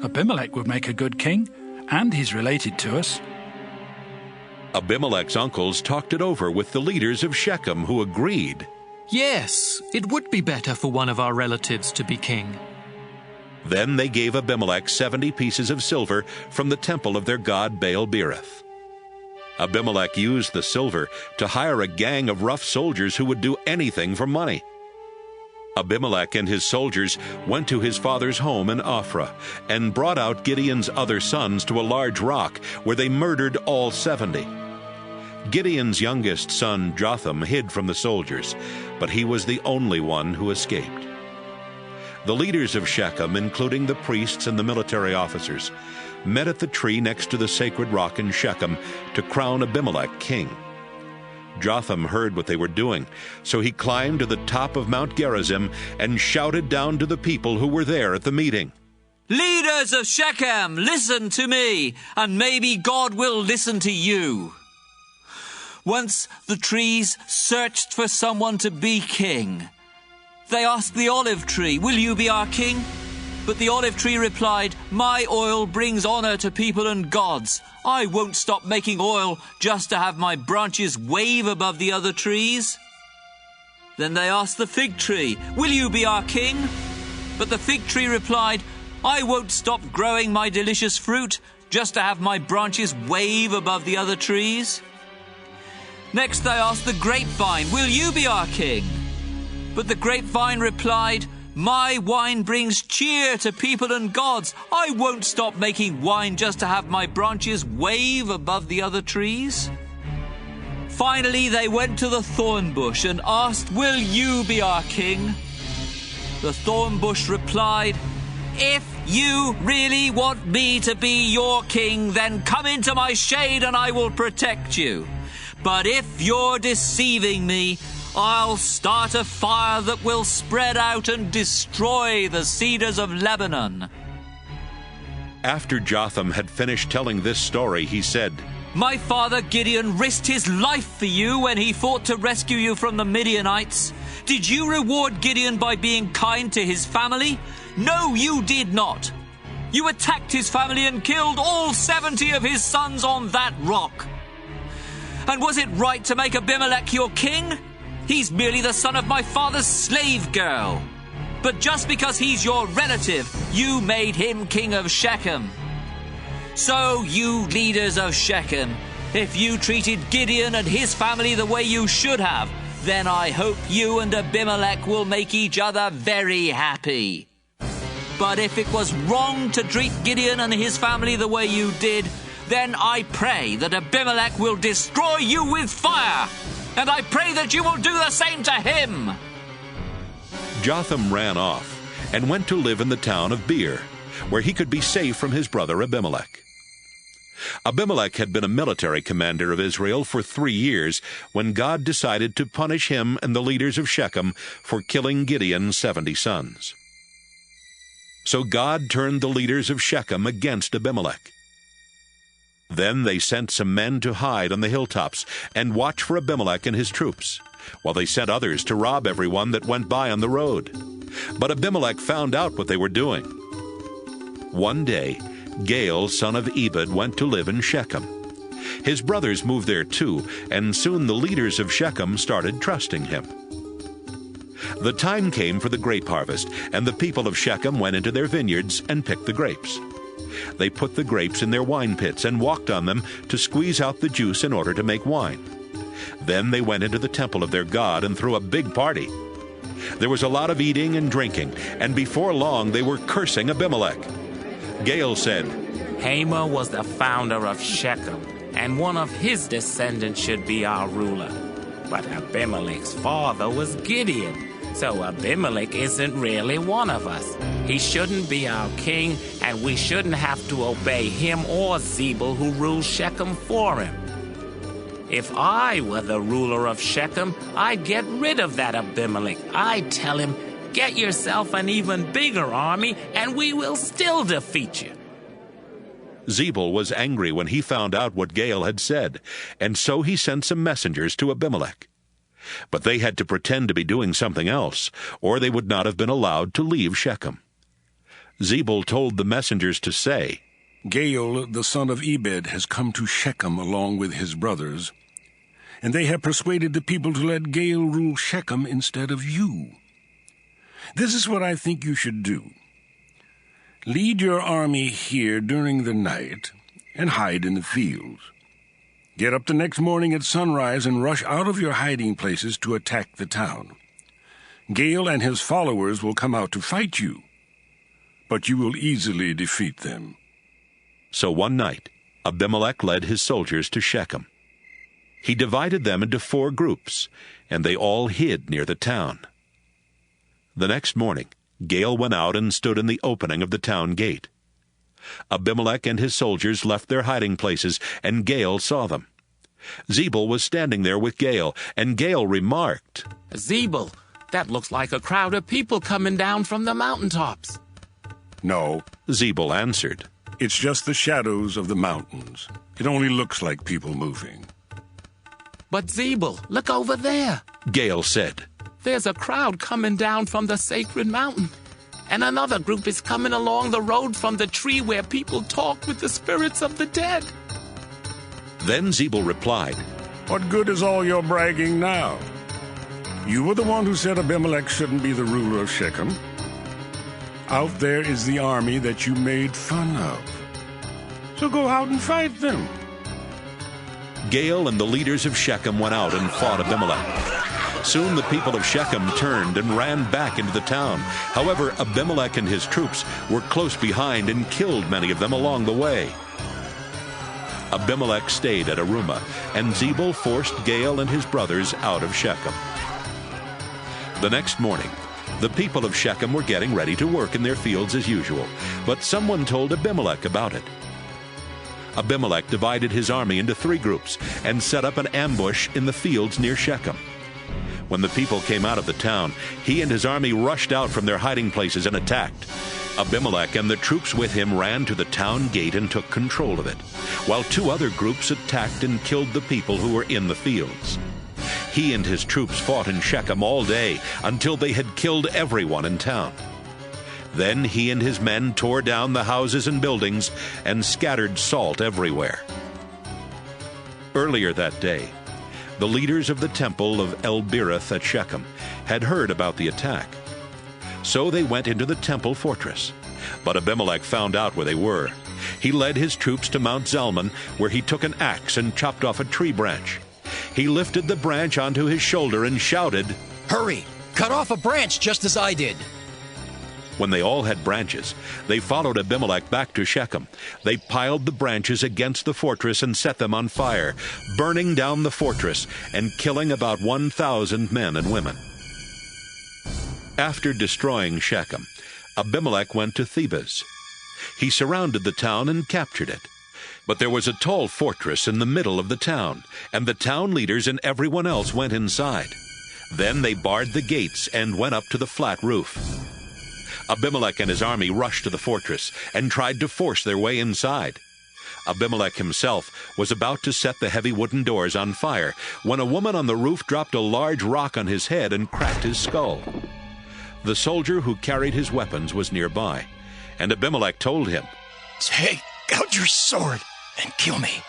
Abimelech would make a good king, and he's related to us." Abimelech's uncles talked it over with the leaders of Shechem, who agreed. Yes, it would be better for one of our relatives to be king. Then they gave Abimelech 70 pieces of silver from the temple of their god Baal-berith. Abimelech used the silver to hire a gang of rough soldiers who would do anything for money. Abimelech and his soldiers went to his father's home in Ophrah and brought out Gideon's other sons to a large rock where they murdered all 70. Gideon's youngest son Jotham hid from the soldiers, but he was the only one who escaped. The leaders of Shechem, including the priests and the military officers, met at the tree next to the sacred rock in Shechem to crown Abimelech king. Jotham heard what they were doing, so he climbed to the top of Mount Gerizim and shouted down to the people who were there at the meeting, "Leaders of Shechem, listen to me, and maybe God will listen to you. Once the trees searched for someone to be king. They asked the olive tree, 'Will you be our king?' But the olive tree replied, 'My oil brings honor to people and gods. I won't stop making oil just to have my branches wave above the other trees.' Then they asked the fig tree, 'Will you be our king?' But the fig tree replied, 'I won't stop growing my delicious fruit just to have my branches wave above the other trees.' Next they asked the grapevine, 'Will you be our king?' But the grapevine replied, 'My wine brings cheer to people and gods. I won't stop making wine just to have my branches wave above the other trees.' Finally, they went to the thorn bush and asked, 'Will you be our king?' The thorn bush replied, 'If you really want me to be your king, then come into my shade and I will protect you. But if you're deceiving me, I'll start a fire that will spread out and destroy the cedars of Lebanon.' After Jotham had finished telling this story, he said, 'My father Gideon risked his life for you when he fought to rescue you from the Midianites. Did you reward Gideon by being kind to his family? No, you did not. You attacked his family and killed all 70 of his sons on that rock. And was it right to make Abimelech your king? He's merely the son of my father's slave girl. But just because he's your relative, you made him king of Shechem. So, you leaders of Shechem, if you treated Gideon and his family the way you should have, then I hope you and Abimelech will make each other very happy. But if it was wrong to treat Gideon and his family the way you did, then I pray that Abimelech will destroy you with fire. And I pray that you will do the same to him.' Jotham ran off and went to live in the town of Beer, where he could be safe from his brother Abimelech. Abimelech had been a military commander of Israel for 3 years when God decided to punish him and the leaders of Shechem for killing Gideon's 70 sons. So God turned the leaders of Shechem against Abimelech. Then they sent some men to hide on the hilltops and watch for Abimelech and his troops, while they sent others to rob everyone that went by on the road. But Abimelech found out what they were doing. One day, Gaal, son of Ebed, went to live in Shechem. His brothers moved there too, and soon the leaders of Shechem started trusting him. The time came for the grape harvest, and the people of Shechem went into their vineyards and picked the grapes. They put the grapes in their wine pits and walked on them to squeeze out the juice in order to make wine. Then they went into the temple of their god and threw a big party. There was a lot of eating and drinking, and before long they were cursing Abimelech. Gaal said, Hamor was the founder of Shechem, and one of his descendants should be our ruler. But Abimelech's father was Gideon, so Abimelech isn't really one of us. He shouldn't be our king, and we shouldn't have to obey him or Zebul, who rules Shechem, for him. If I were the ruler of Shechem, I'd get rid of that Abimelech. I'd tell him, get yourself an even bigger army, and we will still defeat you. Zebul was angry when he found out what Gaal had said, and so he sent some messengers to Abimelech. But they had to pretend to be doing something else, or they would not have been allowed to leave Shechem. Zebul told the messengers to say, Gaal, the son of Ebed, has come to Shechem along with his brothers, and they have persuaded the people to let Gaal rule Shechem instead of you. This is what I think you should do. Lead your army here during the night and hide in the fields. Get up the next morning at sunrise and rush out of your hiding places to attack the town. Gaal and his followers will come out to fight you, but you will easily defeat them. So one night, Abimelech led his soldiers to Shechem. He divided them into 4 groups, and they all hid near the town. The next morning, Gaal went out and stood in the opening of the town gate. Abimelech and his soldiers left their hiding places, and Gaal saw them. Zebul was standing there with Gaal, and Gaal remarked, Zebul, that looks like a crowd of people coming down from the mountaintops. No, Zebul answered, it's just the shadows of the mountains. It only looks like people moving. But Zebul, look over there, Gaal said. There's a crowd coming down from the sacred mountain, and another group is coming along the road from the tree where people talk with the spirits of the dead. Then Zebul replied, What good is all your bragging now? You were the one who said Abimelech shouldn't be the ruler of Shechem. Out there is the army that you made fun of. So go out and fight them. Gaal and the leaders of Shechem went out and fought Abimelech. Soon the people of Shechem turned and ran back into the town. However, Abimelech and his troops were close behind and killed many of them along the way. Abimelech stayed at Arumah, and Zebul forced Gaal and his brothers out of Shechem. The next morning, the people of Shechem were getting ready to work in their fields as usual, but someone told Abimelech about it. Abimelech divided his army into 3 groups and set up an ambush in the fields near Shechem. When the people came out of the town, he and his army rushed out from their hiding places and attacked. Abimelech and the troops with him ran to the town gate and took control of it, while 2 other groups attacked and killed the people who were in the fields. He and his troops fought in Shechem all day until they had killed everyone in town. Then he and his men tore down the houses and buildings and scattered salt everywhere. Earlier that day, the leaders of the temple of El-Berith at Shechem had heard about the attack. So they went into the temple fortress. But Abimelech found out where they were. He led his troops to Mount Zalmon, where he took an axe and chopped off a tree branch. He lifted the branch onto his shoulder and shouted, Hurry! Cut off a branch just as I did! When they all had branches, they followed Abimelech back to Shechem. They piled the branches against the fortress and set them on fire, burning down the fortress and killing about 1,000 men and women. After destroying Shechem, Abimelech went to Thebez. He surrounded the town and captured it. But there was a tall fortress in the middle of the town, and the town leaders and everyone else went inside. Then they barred the gates and went up to the flat roof. Abimelech and his army rushed to the fortress and tried to force their way inside. Abimelech himself was about to set the heavy wooden doors on fire when a woman on the roof dropped a large rock on his head and cracked his skull. The soldier who carried his weapons was nearby, and Abimelech told him, "Take out your sword and kill me.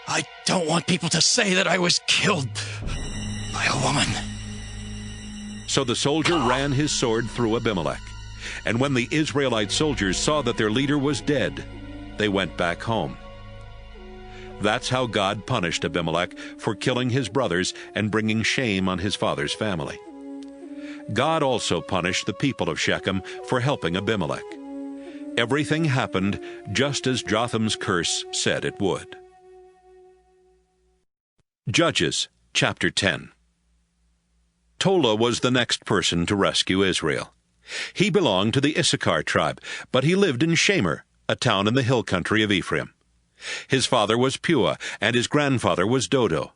I don't want people to say that I was killed by a woman." So the soldier ran his sword through Abimelech. And when the Israelite soldiers saw that their leader was dead, they went back home. That's how God punished Abimelech for killing his brothers and bringing shame on his father's family. God also punished the people of Shechem for helping Abimelech. Everything happened just as Jotham's curse said it would. Judges chapter 10. Tola was the next person to rescue Israel. He belonged to the Issachar tribe, but he lived in Shamer, a town in the hill country of Ephraim. His father was Puah, and his grandfather was Dodo.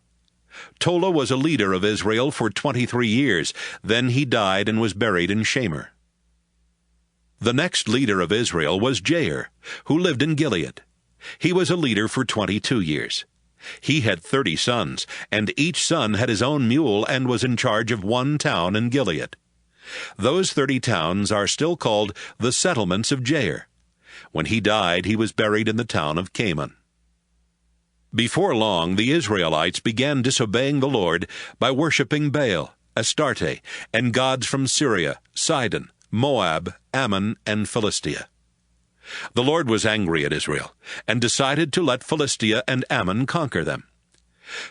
Tola was a leader of Israel for 23 years. Then he died and was buried in Shamer. The next leader of Israel was Jair, who lived in Gilead. He was a leader for 22 years. He had 30 sons, and each son had his own mule and was in charge of one town in Gilead. Those 30 towns are still called the settlements of Jair. When he died, he was buried in the town of Canaan. Before long, the Israelites began disobeying the Lord by worshipping Baal, Astarte, and gods from Syria, Sidon, Moab, Ammon, and Philistia. The Lord was angry at Israel and decided to let Philistia and Ammon conquer them.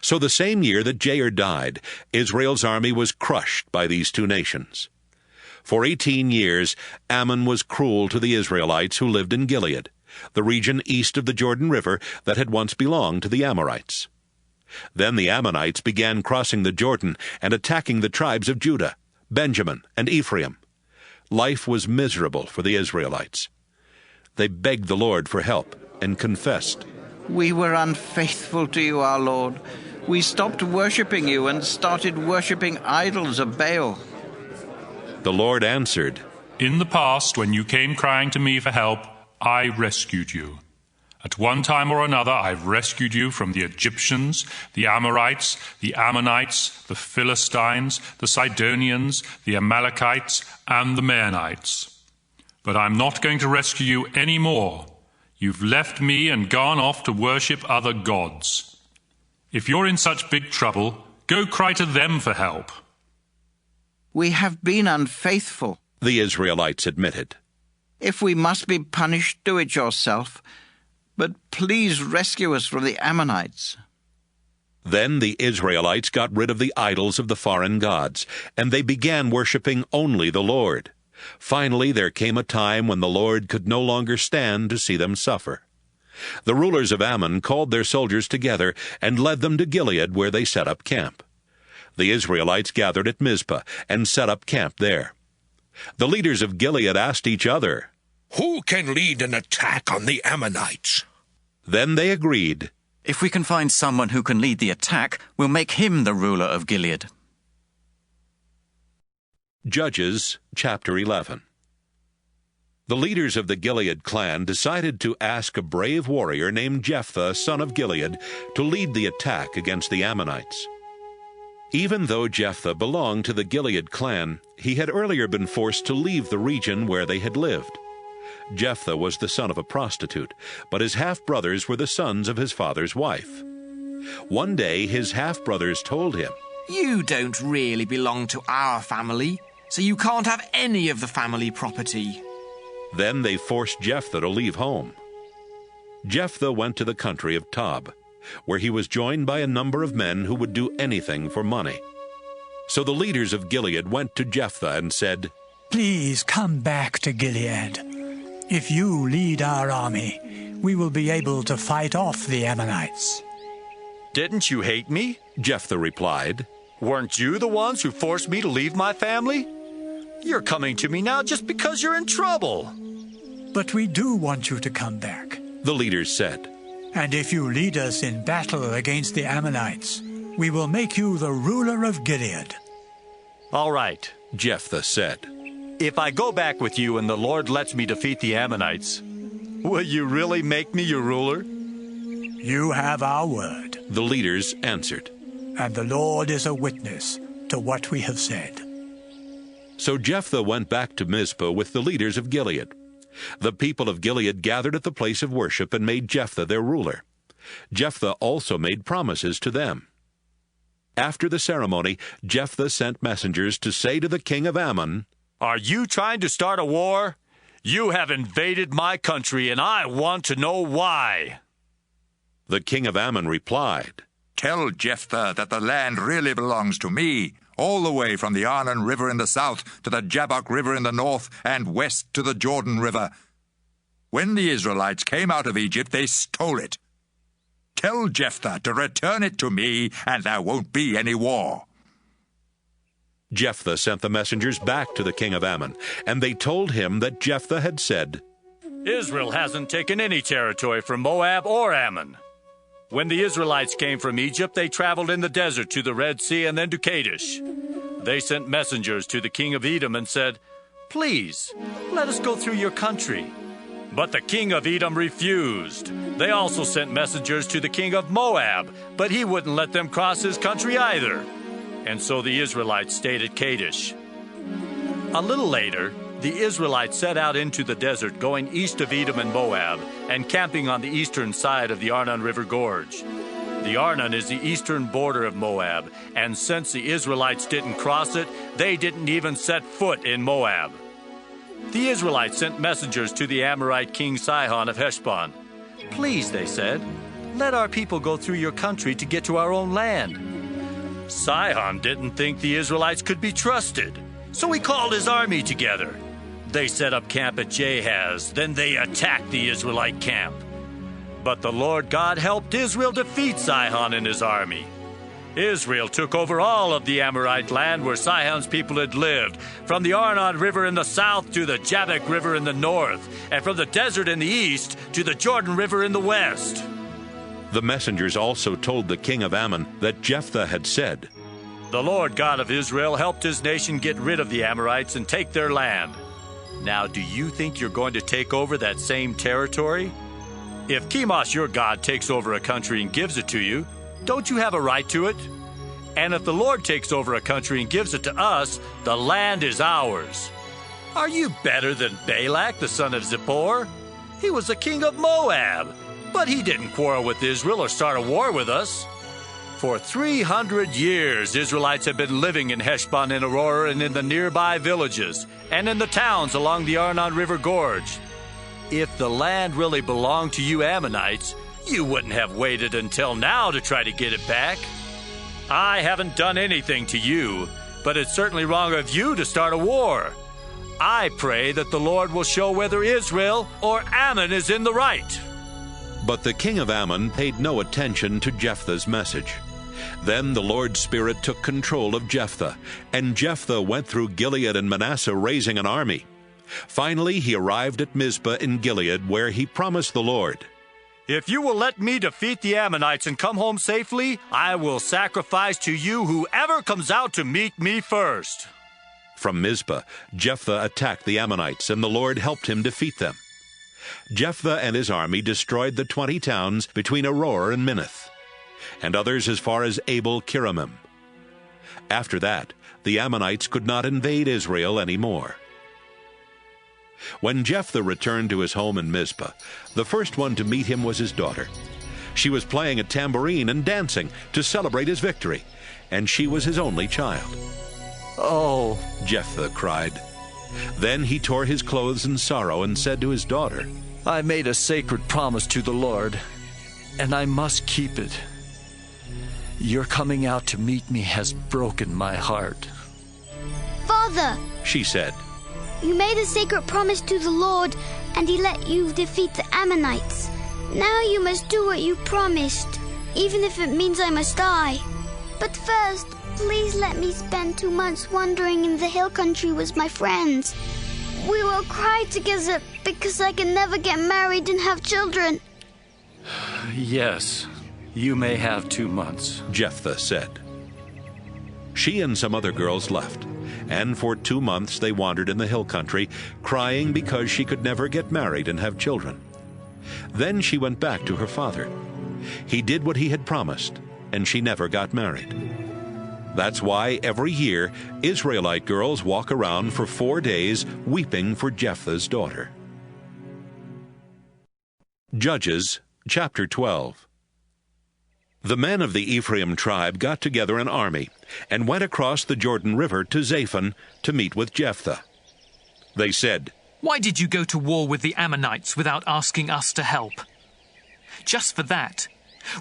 So the same year that Jair died, Israel's army was crushed by these two nations. For 18 years, Ammon was cruel to the Israelites who lived in Gilead, the region east of the Jordan River that had once belonged to the Amorites. Then the Ammonites began crossing the Jordan and attacking the tribes of Judah, Benjamin, and Ephraim. Life was miserable for the Israelites. They begged the Lord for help and confessed, "We were unfaithful to you, our Lord. We stopped worshipping you and started worshipping idols of Baal." The Lord answered, "In the past, when you came crying to me for help, I rescued you. At one time or another, I've rescued you from the Egyptians, the Amorites, the Ammonites, the Philistines, the Sidonians, the Amalekites, and the Maonites. But I'm not going to rescue you any more. You've left me and gone off to worship other gods. If you're in such big trouble, go cry to them for help." "We have been unfaithful," the Israelites admitted. "If we must be punished, do it yourself. But please rescue us from the Ammonites." Then the Israelites got rid of the idols of the foreign gods, and they began worshipping only the Lord. Finally, there came a time when the Lord could no longer stand to see them suffer. The rulers of Ammon called their soldiers together and led them to Gilead, where they set up camp. The Israelites gathered at Mizpah and set up camp there. The leaders of Gilead asked each other, "Who can lead an attack on the Ammonites?" Then they agreed, "If we can find someone who can lead the attack, we'll make him the ruler of Gilead." Judges chapter 11. The leaders of the Gilead clan decided to ask a brave warrior named Jephthah, son of Gilead, to lead the attack against the Ammonites. Even though Jephthah belonged to the Gilead clan, he had earlier been forced to leave the region where they had lived. Jephthah was the son of a prostitute, but his half-brothers were the sons of his father's wife. One day his half-brothers told him, "You don't really belong to our family, so you can't have any of the family property." Then they forced Jephthah to leave home. Jephthah went to the country of Tob, where he was joined by a number of men who would do anything for money. So the leaders of Gilead went to Jephthah and said, "Please come back to Gilead. If you lead our army, we will be able to fight off the Ammonites." "Didn't you hate me?" Jephthah replied. "Weren't you the ones who forced me to leave my family? You're coming to me now just because you're in trouble." "But we do want you to come back," the leaders said. "And if you lead us in battle against the Ammonites, we will make you the ruler of Gilead." "All right," Jephthah said. "If I go back with you and the Lord lets me defeat the Ammonites, Will you really make me your ruler? You have our word. The leaders answered. And the Lord is a witness to what we have said. So Jephthah went back to Mizpah with the leaders of Gilead. The people of Gilead gathered at the place of worship and made Jephthah their ruler. Jephthah also made promises to them. After the ceremony, Jephthah sent messengers to say to the king of Ammon, Are you trying to start a war? You have invaded my country, and I want to know why. The king of Ammon replied, Tell Jephthah that the land really belongs to me, all the way from the Arnon River in the south to the Jabbok River in the north and west to the Jordan River. When the Israelites came out of Egypt, they stole it. Tell Jephthah to return it to me, and there won't be any war. Jephthah sent the messengers back to the king of Ammon, and they told him that Jephthah had said, Israel hasn't taken any territory from Moab or Ammon. When the Israelites came from Egypt, they traveled in the desert to the Red Sea and then to Kadesh. They sent messengers to the king of Edom and said, Please, let us go through your country. But the king of Edom refused. They also sent messengers to the king of Moab, but he wouldn't let them cross his country either. And so the Israelites stayed at Kadesh. A little later, the Israelites set out into the desert, going east of Edom and Moab, and camping on the eastern side of the Arnon River Gorge. The Arnon is the eastern border of Moab, and since the Israelites didn't cross it, they didn't even set foot in Moab. The Israelites sent messengers to the Amorite king Sihon of Heshbon. Please, they said, let our people go through your country to get to our own land. Sihon didn't think the Israelites could be trusted, so he called his army together. They set up camp at Jahaz, then they attacked the Israelite camp. But the Lord God helped Israel defeat Sihon and his army. Israel took over all of the Amorite land where Sihon's people had lived, from the Arnon River in the south to the Jabbok River in the north, and from the desert in the east to the Jordan River in the west. The messengers also told the king of Ammon that Jephthah had said, The Lord God of Israel helped his nation get rid of the Amorites and take their land. Now, do you think you're going to take over that same territory? If Chemosh, your God, takes over a country and gives it to you, don't you have a right to it? And if the Lord takes over a country and gives it to us, the land is ours. Are you better than Balak, the son of Zippor? He was the king of Moab, but he didn't quarrel with Israel or start a war with us. For 300 years, Israelites have been living in Heshbon and Aurora and in the nearby villages, and in the towns along the Arnon River Gorge. If the land really belonged to you Ammonites, you wouldn't have waited until now to try to get it back. I haven't done anything to you, but it's certainly wrong of you to start a war. I pray that the Lord will show whether Israel or Ammon is in the right. But the king of Ammon paid no attention to Jephthah's message. Then the Lord's Spirit took control of Jephthah, and Jephthah went through Gilead and Manasseh raising an army. Finally, he arrived at Mizpah in Gilead, where he promised the Lord, If you will let me defeat the Ammonites and come home safely, I will sacrifice to you whoever comes out to meet me first. From Mizpah, Jephthah attacked the Ammonites, and the Lord helped him defeat them. Jephthah and his army destroyed the 20 towns between Aurora and Minnith, and others as far as Abel-Kiramim. After that, the Ammonites could not invade Israel any more. When Jephthah returned to his home in Mizpah, the first one to meet him was his daughter. She was playing a tambourine and dancing to celebrate his victory, and she was his only child. Oh, Jephthah cried. Then he tore his clothes in sorrow and said to his daughter, I made a sacred promise to the Lord, and I must keep it. Your coming out to meet me has broken my heart. Father, she said, you made a sacred promise to the Lord, and he let you defeat the Ammonites. Now you must do what you promised, even if it means I must die. But first, please let me spend 2 months wandering in the hill country with my friends. We will cry together because I can never get married and have children. Yes, you may have 2 months, Jephthah said. She and some other girls left, and for 2 months they wandered in the hill country, crying because she could never get married and have children. Then she went back to her father. He did what he had promised, and she never got married. That's why every year Israelite girls walk around for 4 days weeping for Jephthah's daughter. Judges chapter 12. The men of the Ephraim tribe got together an army and went across the Jordan River to Zaphon to meet with Jephthah. They said, "Why did you go to war with the Ammonites without asking us to help? Just for that,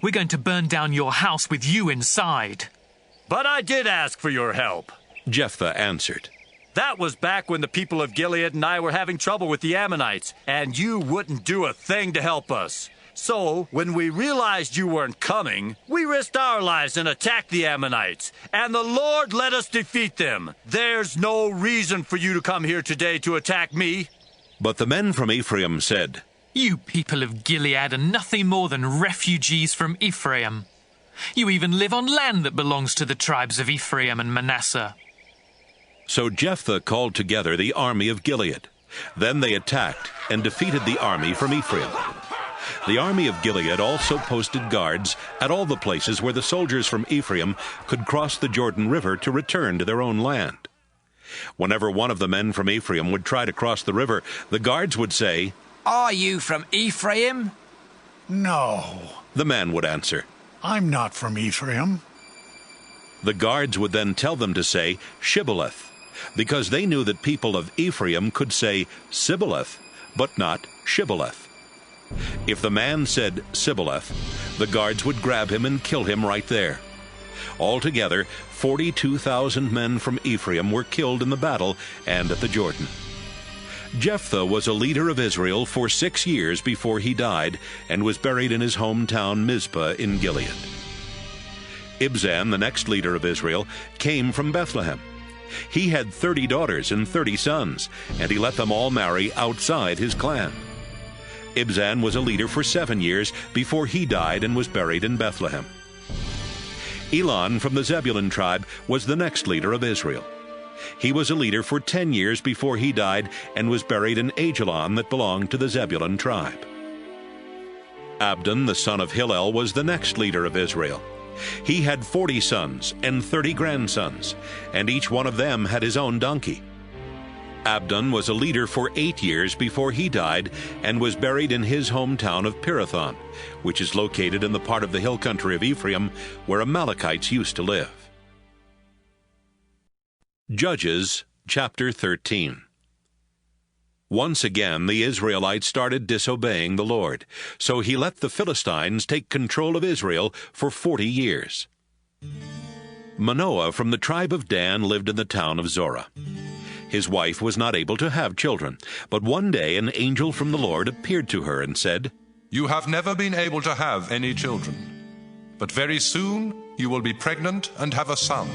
we're going to burn down your house with you inside." "But I did ask for your help," Jephthah answered. "That was back when the people of Gilead and I were having trouble with the Ammonites, and you wouldn't do a thing to help us. So, when we realized you weren't coming, we risked our lives and attacked the Ammonites, and the Lord let us defeat them. There's no reason for you to come here today to attack me." But the men from Ephraim said, "You people of Gilead are nothing more than refugees from Ephraim. You even live on land that belongs to the tribes of Ephraim and Manasseh." So Jephthah called together the army of Gilead. Then they attacked and defeated the army from Ephraim. The army of Gilead also posted guards at all the places where the soldiers from Ephraim could cross the Jordan River to return to their own land. Whenever one of the men from Ephraim would try to cross the river, the guards would say, "Are you from Ephraim?" "No," the man would answer. "I'm not from Ephraim." The guards would then tell them to say Shibboleth, because they knew that people of Ephraim could say Sibboleth, but not Shibboleth. If the man said Sibboleth, the guards would grab him and kill him right there. Altogether, 42,000 men from Ephraim were killed in the battle and at the Jordan. Jephthah was a leader of Israel for 6 years before he died and was buried in his hometown Mizpah in Gilead. Ibzan, the next leader of Israel, came from Bethlehem. He had 30 daughters and 30 sons, and he let them all marry outside his clan. Ibzan was a leader for 7 years before he died and was buried in Bethlehem. Elon from the Zebulun tribe was the next leader of Israel. He was a leader for 10 years before he died and was buried in Ajalon that belonged to the Zebulun tribe. Abdon, the son of Hillel, was the next leader of Israel. He had 40 sons and 30 grandsons, and each one of them had his own donkey. Abdon was a leader for 8 years before he died and was buried in his hometown of Pirathon, which is located in the part of the hill country of Ephraim where Amalekites used to live. Judges chapter 13. Once again the Israelites started disobeying the Lord, so he let the Philistines take control of Israel for 40 years. Manoah from the tribe of Dan lived in the town of Zorah. His wife was not able to have children, but one day an angel from the Lord appeared to her and said, "You have never been able to have any children, but very soon you will be pregnant and have a son.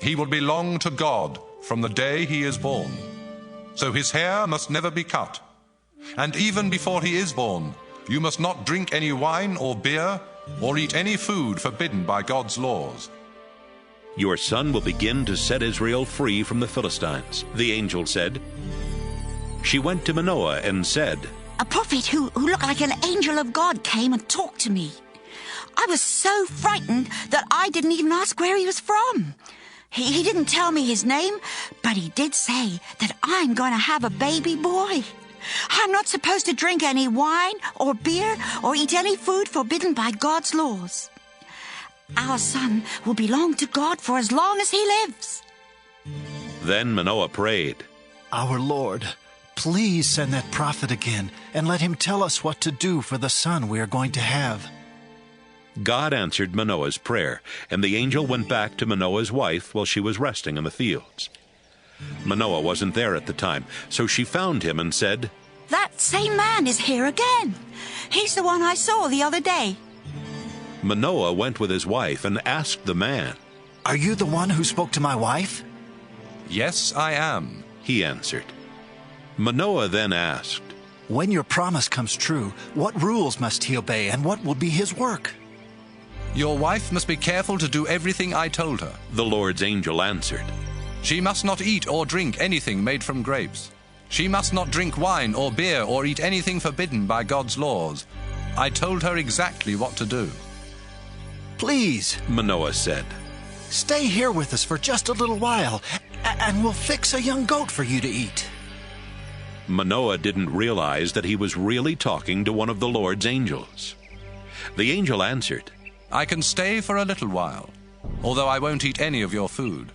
He will belong to God from the day he is born, so his hair must never be cut. And even before he is born, you must not drink any wine or beer or eat any food forbidden by God's laws. Your son will begin to set Israel free from the Philistines," the angel said. She went to Manoah and said, "A prophet who looked like an angel of God came and talked to me. I was so frightened that I didn't even ask where he was from. He didn't tell me his name, but he did say that I'm going to have a baby boy. I'm not supposed to drink any wine or beer or eat any food forbidden by God's laws. Our son will belong to God for as long as he lives." Then Manoah prayed, "Our Lord, please send that prophet again and let him tell us what to do for the son we are going to have." God answered Manoah's prayer, and the angel went back to Manoah's wife while she was resting in the fields. Manoah wasn't there at the time, so she found him and said, "That same man is here again. He's the one I saw the other day." Manoah went with his wife and asked the man, "Are you the one who spoke to my wife?" "Yes, I am," he answered. Manoah then asked, "When your promise comes true, what rules must he obey and what will be his work?" "Your wife must be careful to do everything I told her," the Lord's angel answered. "She must not eat or drink anything made from grapes. She must not drink wine or beer or eat anything forbidden by God's laws. I told her exactly what to do. Please, Manoah said, stay here with us for just a little while, and we'll fix a young goat for you to eat. Manoah didn't realize that he was really talking to one of the Lord's angels. The angel answered, I can stay for a little while, although I won't eat any of your food.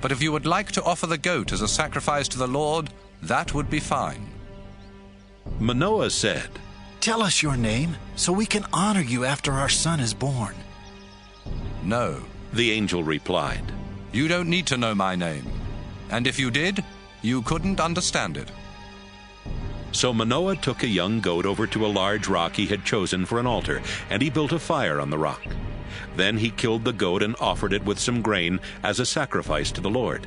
But if you would like to offer the goat as a sacrifice to the Lord, that would be fine. Manoah said, Tell us your name, so we can honor you after our son is born. No, the angel replied. You don't need to know my name. And if you did, you couldn't understand it. So Manoah took a young goat over to a large rock he had chosen for an altar, and he built a fire on the rock. Then he killed the goat and offered it with some grain as a sacrifice to the Lord.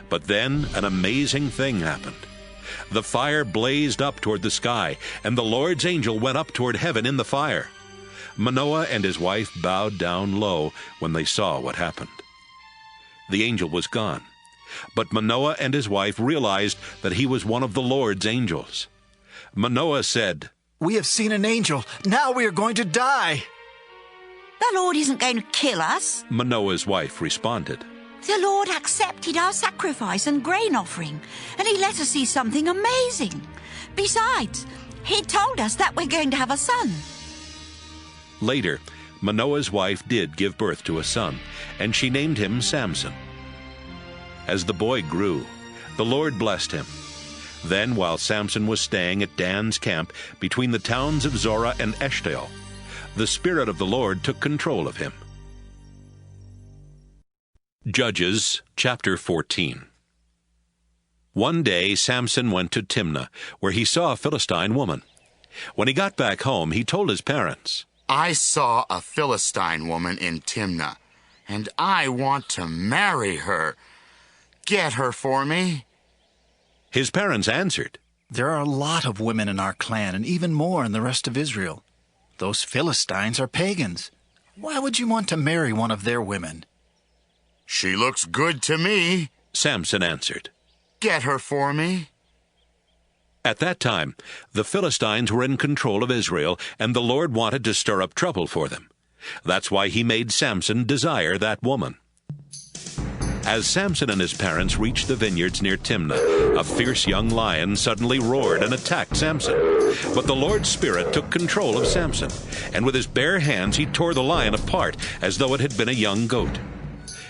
But then an amazing thing happened. The fire blazed up toward the sky, and the Lord's angel went up toward heaven in the fire. Manoah and his wife bowed down low when they saw what happened. The angel was gone, but Manoah and his wife realized that he was one of the Lord's angels. Manoah said, We have seen an angel. Now we are going to die. The Lord isn't going to kill us. Manoah's wife responded. The Lord accepted our sacrifice and grain offering, and he let us see something amazing. Besides, he told us that we're going to have a son. Later, Manoah's wife did give birth to a son, and she named him Samson. As the boy grew, the Lord blessed him. Then, while Samson was staying at Dan's camp between the towns of Zorah and Eshtaol, the Spirit of the Lord took control of him. Judges chapter 14. One day Samson went to Timnah, where he saw a Philistine woman. When he got back home, he told his parents, I saw a Philistine woman in Timnah, and I want to marry her. Get her for me. His parents answered, There are a lot of women in our clan, and even more in the rest of Israel. Those Philistines are pagans. Why would you want to marry one of their women? She looks good to me, Samson answered. Get her for me. At that time, the Philistines were in control of Israel, and the Lord wanted to stir up trouble for them. That's why he made Samson desire that woman. As Samson and his parents reached the vineyards near Timnah, a fierce young lion suddenly roared and attacked Samson. But the Lord's Spirit took control of Samson, and with his bare hands he tore the lion apart as though it had been a young goat.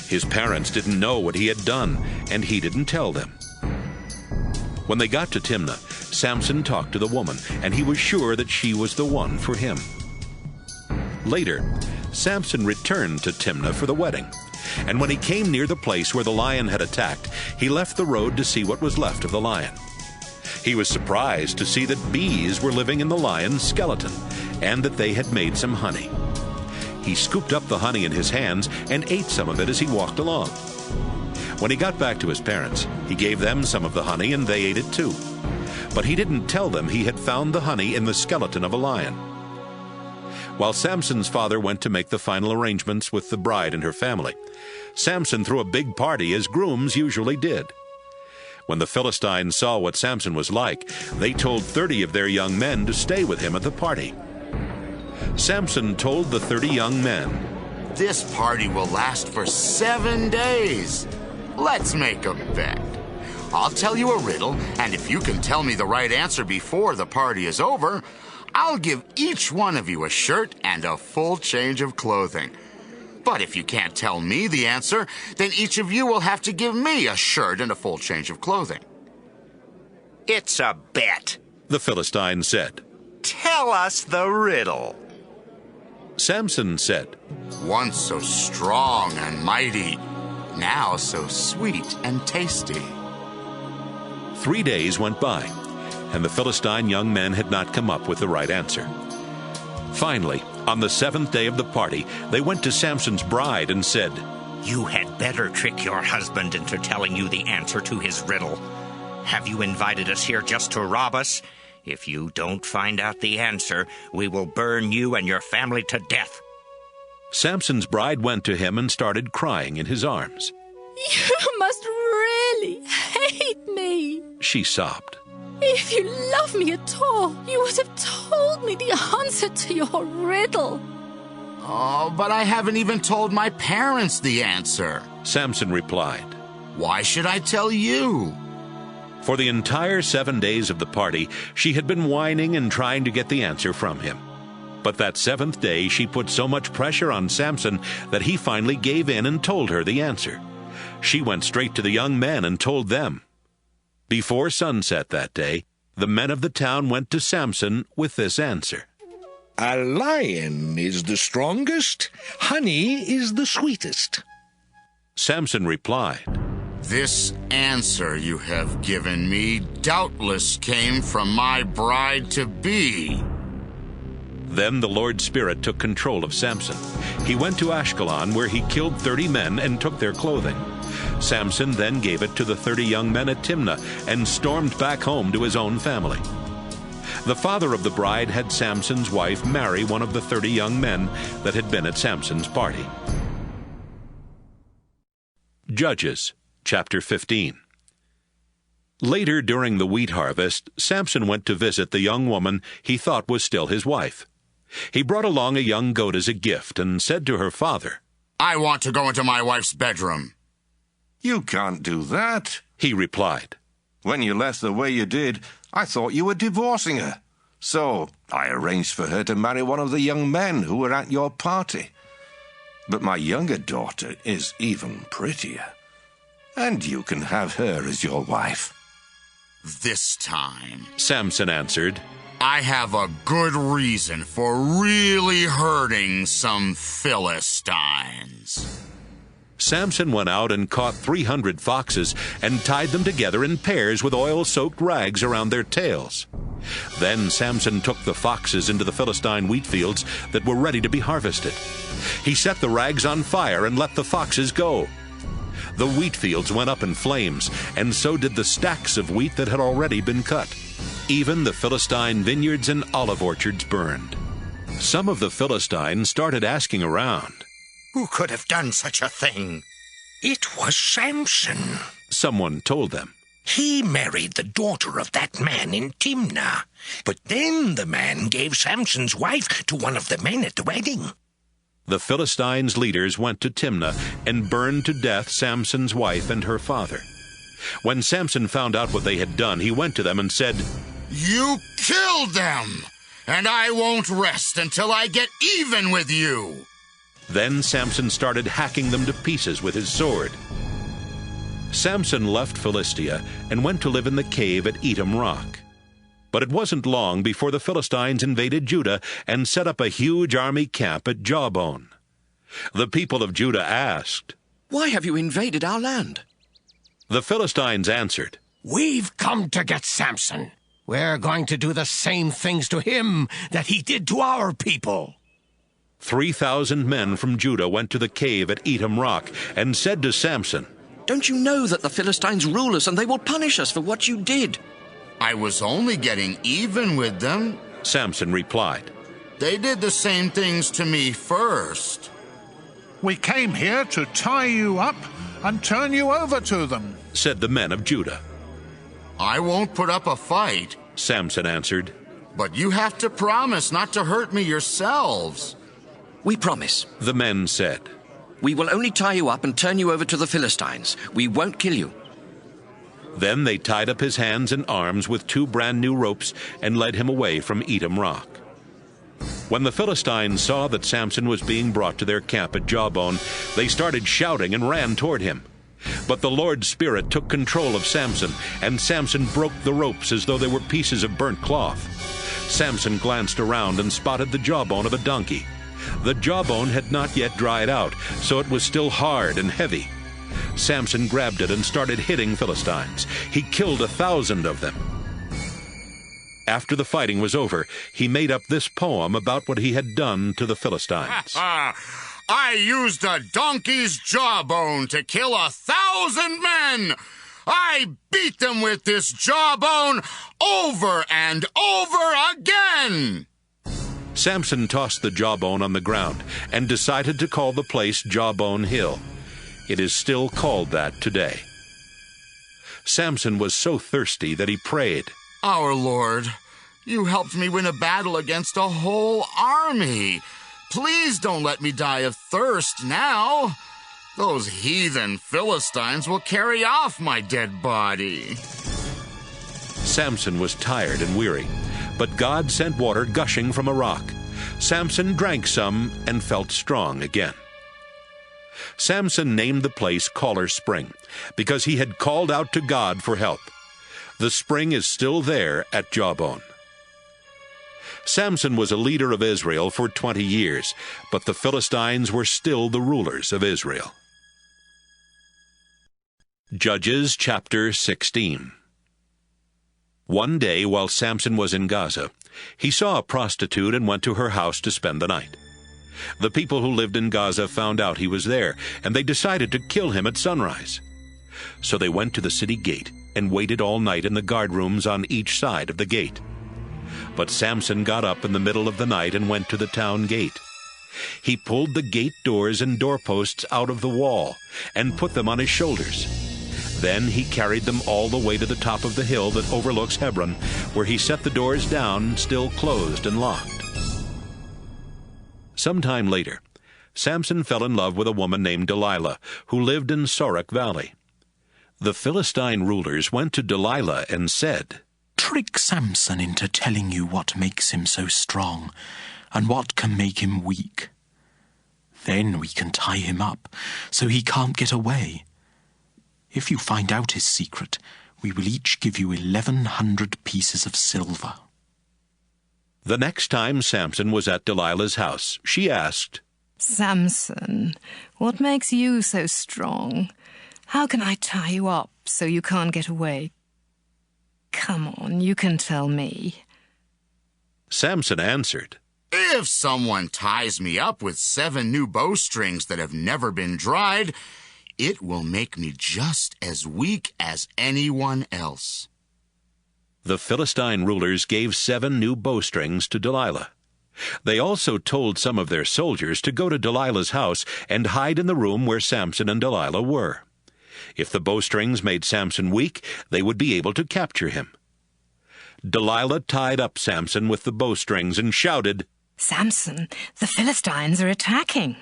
His parents didn't know what he had done, and he didn't tell them. When they got to Timnah, Samson talked to the woman, and he was sure that she was the one for him. Later, Samson returned to Timnah for the wedding, and when he came near the place where the lion had attacked, he left the road to see what was left of the lion. He was surprised to see that bees were living in the lion's skeleton, and that they had made some honey. He scooped up the honey in his hands and ate some of it as he walked along. When he got back to his parents, he gave them some of the honey and they ate it too. But he didn't tell them he had found the honey in the skeleton of a lion. While Samson's father went to make the final arrangements with the bride and her family, Samson threw a big party as grooms usually did. When the Philistines saw what Samson was like, they told 30 of their young men to stay with him at the party. Samson told the 30 young men, This party will last for 7 days. Let's make a bet. I'll tell you a riddle, and if you can tell me the right answer before the party is over, I'll give each one of you a shirt and a full change of clothing. But if you can't tell me the answer, then each of you will have to give me a shirt and a full change of clothing. It's a bet, the Philistine said. Tell us the riddle. Samson said, Once so strong and mighty, now so sweet and tasty. 3 days went by, and the Philistine young men had not come up with the right answer. Finally, on the 7th day of the party, they went to Samson's bride and said, You had better trick your husband into telling you the answer to his riddle. Have you invited us here just to rob us? If you don't find out the answer, we will burn you and your family to death. Samson's bride went to him and started crying in his arms. You must really hate me, she sobbed. If you love me at all, you would have told me the answer to your riddle. Oh, but I haven't even told my parents the answer, Samson replied. Why should I tell you? For the entire 7 days of the party, she had been whining and trying to get the answer from him. But that seventh day, she put so much pressure on Samson that he finally gave in and told her the answer. She went straight to the young men and told them. Before sunset that day, the men of the town went to Samson with this answer. A lion is the strongest, honey is the sweetest. Samson replied, This answer you have given me doubtless came from my bride-to-be. Then the Lord's Spirit took control of Samson. He went to Ashkelon, where he killed 30 men and took their clothing. Samson then gave it to the 30 young men at Timnah and stormed back home to his own family. The father of the bride had Samson's wife marry one of the 30 young men that had been at Samson's party. Judges, chapter 15. Later during the wheat harvest, Samson went to visit the young woman he thought was still his wife. He brought along a young goat as a gift and said to her father, I want to go into my wife's bedroom. You can't do that, he replied. When you left the way you did, I thought you were divorcing her. So I arranged for her to marry one of the young men who were at your party. But my younger daughter is even prettier, and you can have her as your wife. This time, Samson answered, I have a good reason for really hurting some Philistines. Samson went out and caught 300 foxes and tied them together in pairs with oil-soaked rags around their tails. Then Samson took the foxes into the Philistine wheat fields that were ready to be harvested. He set the rags on fire and let the foxes go. The wheat fields went up in flames, and so did the stacks of wheat that had already been cut. Even the Philistine vineyards and olive orchards burned. Some of the Philistines started asking around, Who could have done such a thing? It was Samson. Someone told them. He married the daughter of that man in Timnah. But then the man gave Samson's wife to one of the men at the wedding. The Philistines' leaders went to Timnah and burned to death Samson's wife and her father. When Samson found out what they had done, he went to them and said, You killed them, and I won't rest until I get even with you. Then Samson started hacking them to pieces with his sword. Samson left Philistia and went to live in the cave at Etam Rock. But it wasn't long before the Philistines invaded Judah and set up a huge army camp at Jawbone. The people of Judah asked, Why have you invaded our land? The Philistines answered, We've come to get Samson. We're going to do the same things to him that he did to our people. 3,000 men from Judah went to the cave at Etam Rock and said to Samson, Don't you know that the Philistines rule us and they will punish us for what you did? I was only getting even with them, Samson replied. They did the same things to me first. We came here to tie you up and turn you over to them, said the men of Judah. I won't put up a fight, Samson answered. But you have to promise not to hurt me yourselves. We promise, the men said. We will only tie you up and turn you over to the Philistines. We won't kill you. Then they tied up his hands and arms with 2 brand-new ropes and led him away from Etam Rock. When the Philistines saw that Samson was being brought to their camp at Jawbone, they started shouting and ran toward him. But the Lord's Spirit took control of Samson, and Samson broke the ropes as though they were pieces of burnt cloth. Samson glanced around and spotted the jawbone of a donkey. The jawbone had not yet dried out, so it was still hard and heavy. Samson grabbed it and started hitting Philistines. He killed 1,000 of them. After the fighting was over, he made up this poem about what he had done to the Philistines. I used a donkey's jawbone to kill 1,000 men. I beat them with this jawbone over and over again. Samson tossed the jawbone on the ground and decided to call the place Jawbone Hill. It is still called that today. Samson was so thirsty that he prayed, Our Lord, you helped me win a battle against a whole army. Please don't let me die of thirst now. Those heathen Philistines will carry off my dead body. Samson was tired and weary, but God sent water gushing from a rock. Samson drank some and felt strong again. Samson named the place Caller Spring because he had called out to God for help. The spring is still there at Jawbone. Samson was a leader of Israel for 20 years, but the Philistines were still the rulers of Israel. Judges chapter 16. One day, while Samson was in Gaza, he saw a prostitute and went to her house to spend the night. The people who lived in Gaza found out he was there, and they decided to kill him at sunrise. So they went to the city gate and waited all night in the guard rooms on each side of the gate. But Samson got up in the middle of the night and went to the town gate. He pulled the gate doors and doorposts out of the wall and put them on his shoulders. Then he carried them all the way to the top of the hill that overlooks Hebron, where he set the doors down, still closed and locked. Some time later, Samson fell in love with a woman named Delilah, who lived in Sorek Valley. The Philistine rulers went to Delilah and said, "Trick Samson into telling you what makes him so strong and what can make him weak. Then we can tie him up so he can't get away. If you find out his secret, we will each give you 1,100 pieces of silver." The next time Samson was at Delilah's house, she asked, "Samson, what makes you so strong? How can I tie you up so you can't get away? Come on, you can tell me." Samson answered, "If someone ties me up with 7 new bowstrings that have never been dried, it will make me just as weak as anyone else." The Philistine rulers gave 7 new bowstrings to Delilah. They also told some of their soldiers to go to Delilah's house and hide in the room where Samson and Delilah were. If the bowstrings made Samson weak, they would be able to capture him. Delilah tied up Samson with the bowstrings and shouted, "Samson, the Philistines are attacking."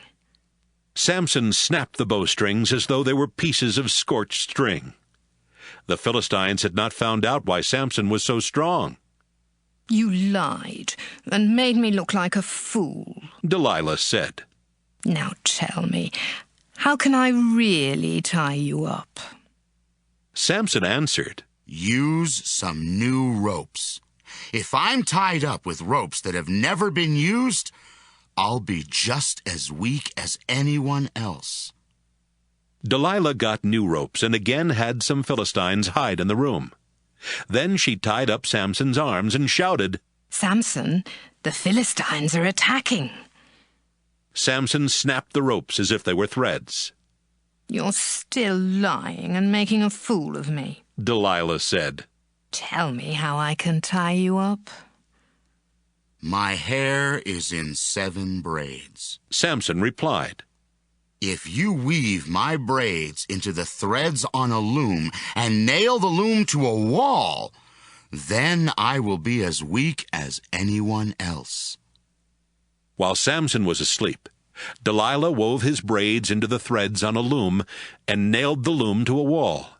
Samson snapped the bowstrings as though they were pieces of scorched string. The Philistines had not found out why Samson was so strong. "You lied and made me look like a fool," Delilah said. "Now tell me, how can I really tie you up?" Samson answered, "Use some new ropes. If I'm tied up with ropes that have never been used, I'll be just as weak as anyone else." Delilah got new ropes and again had some Philistines hide in the room. Then she tied up Samson's arms and shouted, "Samson, the Philistines are attacking." Samson snapped the ropes as if they were threads. "You're still lying and making a fool of me," Delilah said. "Tell me how I can tie you up." "My hair is in 7 braids," Samson replied. "If you weave my braids into the threads on a loom and nail the loom to a wall, then I will be as weak as anyone else." While Samson was asleep, Delilah wove his braids into the threads on a loom and nailed the loom to a wall.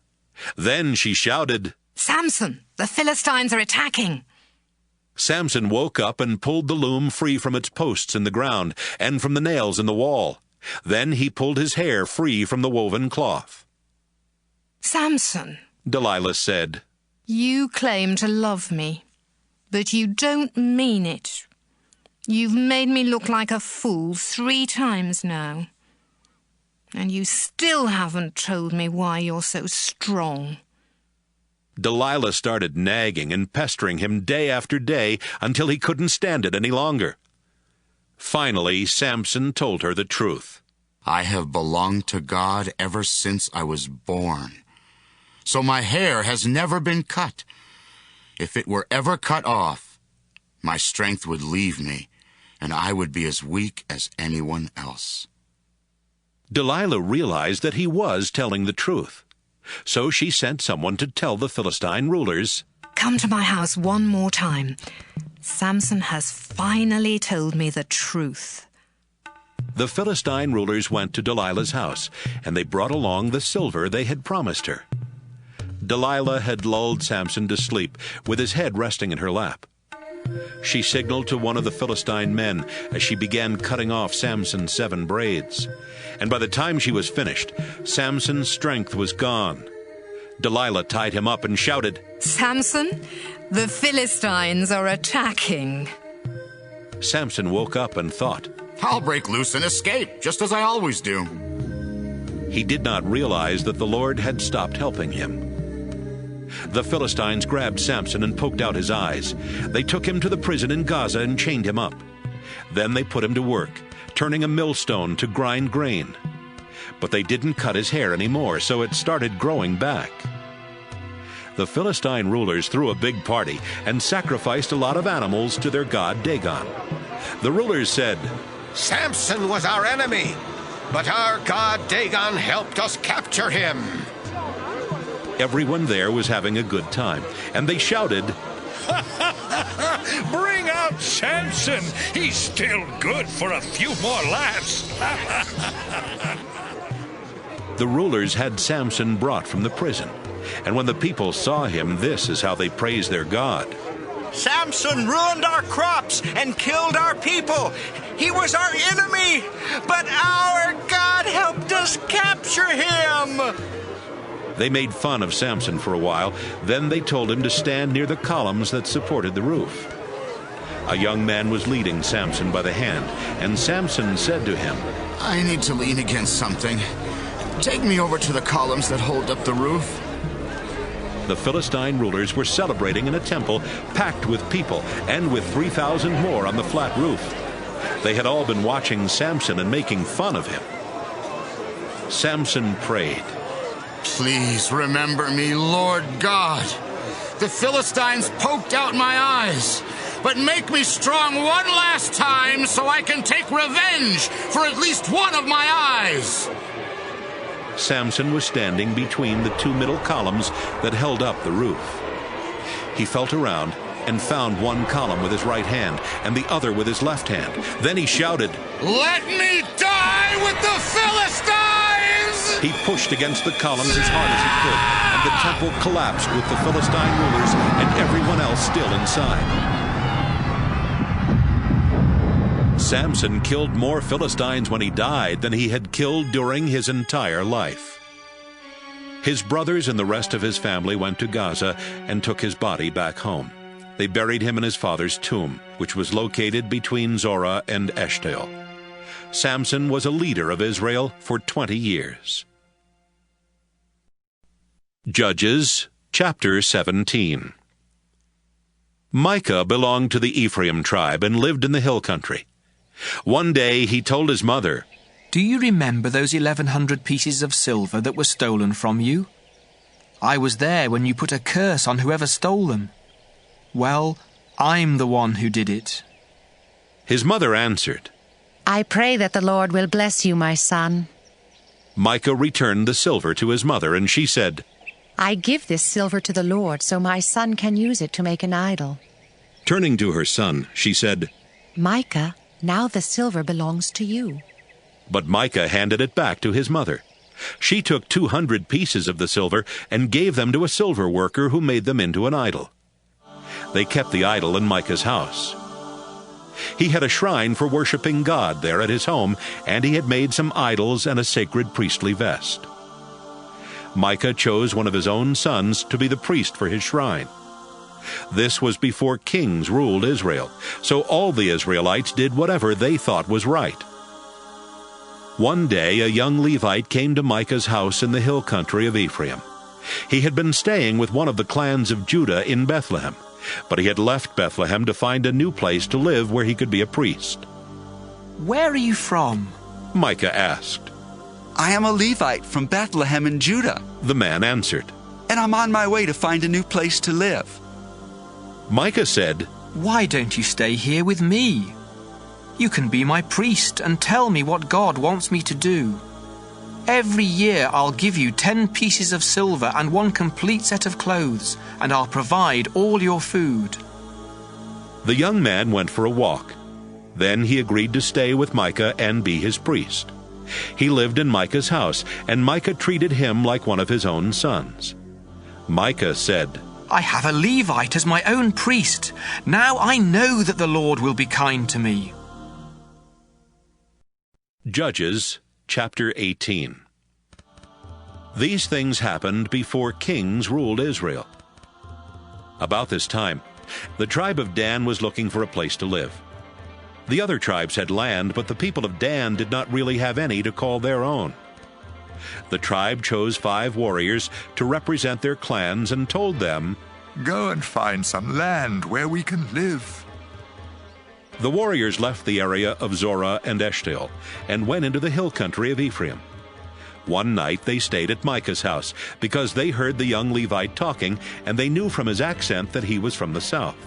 Then she shouted, "Samson, the Philistines are attacking." Samson woke up and pulled the loom free from its posts in the ground and from the nails in the wall. Then he pulled his hair free from the woven cloth. "Samson," Delilah said, "you claim to love me, but you don't mean it. You've made me look like a fool 3 times now, and you still haven't told me why you're so strong." Delilah started nagging and pestering him day after day until he couldn't stand it any longer. Finally, Samson told her the truth. "I have belonged to God ever since I was born, so my hair has never been cut. If it were ever cut off, my strength would leave me, and I would be as weak as anyone else." Delilah realized that he was telling the truth. So she sent someone to tell the Philistine rulers, come to my house one more time. Samson has finally told me the truth. The Philistine rulers went to Delilah's house, and they brought along the silver they had promised her. Delilah had lulled Samson to sleep, with his head resting in her lap. She signaled to one of the Philistine men as she began cutting off Samson's 7 braids. And by the time she was finished, Samson's strength was gone. Delilah tied him up and shouted, Samson, the Philistines are attacking. Samson woke up and thought, I'll break loose and escape, just as I always do. He did not realize that the Lord had stopped helping him. The Philistines grabbed Samson and poked out his eyes. They took him to the prison in Gaza and chained him up. Then they put him to work, turning a millstone to grind grain. But they didn't cut his hair anymore, so it started growing back. The Philistine rulers threw a big party and sacrificed a lot of animals to their god Dagon. The rulers said, Samson was our enemy, but our god Dagon helped us capture him. Everyone there was having a good time, and they shouted, Bring out Samson! He's still good for a few more laughs. The rulers had Samson brought from the prison, and when the people saw him, this is how they praised their God. Samson ruined our crops and killed our people. He was our enemy, but our God helped us capture him. They made fun of Samson for a while. Then they told him to stand near the columns that supported the roof. A young man was leading Samson by the hand, and Samson said to him, I need to lean against something. Take me over to the columns that hold up the roof. The Philistine rulers were celebrating in a temple packed with people and with 3,000 more on the flat roof. They had all been watching Samson and making fun of him. Samson prayed, Please remember me, Lord God. The Philistines poked out my eyes, but make me strong one last time so I can take revenge for at least one of my eyes. Samson was standing between the 2 middle columns that held up the roof. He felt around and found one column with his right hand and the other with his left hand. Then he shouted, Let me die with the Philistines! He pushed against the columns as hard as he could, and the temple collapsed with the Philistine rulers and everyone else still inside. Samson killed more Philistines when he died than he had killed during his entire life. His brothers and the rest of his family went to Gaza and took his body back home. They buried him in his father's tomb, which was located between Zorah and Eshtaol. Samson was a leader of Israel for 20 years. Judges chapter 17. Micah belonged to the Ephraim tribe and lived in the hill country. One day he told his mother, Do you remember those 1,100 pieces of silver that were stolen from you? I was there when you put a curse on whoever stole them. Well, I'm the one who did it. His mother answered, I pray that the Lord will bless you, my son. Micah returned the silver to his mother, and she said, I give this silver to the Lord so my son can use it to make an idol. Turning to her son, she said, Micah, now the silver belongs to you. But Micah handed it back to his mother. She took 200 pieces of the silver and gave them to a silver worker who made them into an idol. They kept the idol in Micah's house. He had a shrine for worshiping God there at his home, and he had made some idols and a sacred priestly vest. Micah chose one of his own sons to be the priest for his shrine. This was before kings ruled Israel, so all the Israelites did whatever they thought was right. One day a young Levite came to Micah's house in the hill country of Ephraim. He had been staying with one of the clans of Judah in Bethlehem, but he had left Bethlehem to find a new place to live where he could be a priest. Where are you from? Micah asked. I am a Levite from Bethlehem in Judah. The man answered, And I'm on my way to find a new place to live. Micah said, Why don't you stay here with me? You can be my priest and tell me what God wants me to do. Every year I'll give you 10 pieces of silver and 1 complete set of clothes, and I'll provide all your food." The young man went for a walk. Then he agreed to stay with Micah and be his priest. He lived in Micah's house, and Micah treated him like one of his own sons. Micah said, "I have a Levite as my own priest. Now I know that the Lord will be kind to me." Judges chapter 18. These things happened before kings ruled Israel. About this time, the tribe of Dan was looking for a place to live. The other tribes had land, but the people of Dan did not really have any to call their own. The tribe chose 5 warriors to represent their clans and told them, "Go and find some land where we can live." The warriors left the area of Zorah and Eshtaol and went into the hill country of Ephraim. One night they stayed at Micah's house because they heard the young Levite talking, and they knew from his accent that he was from the south.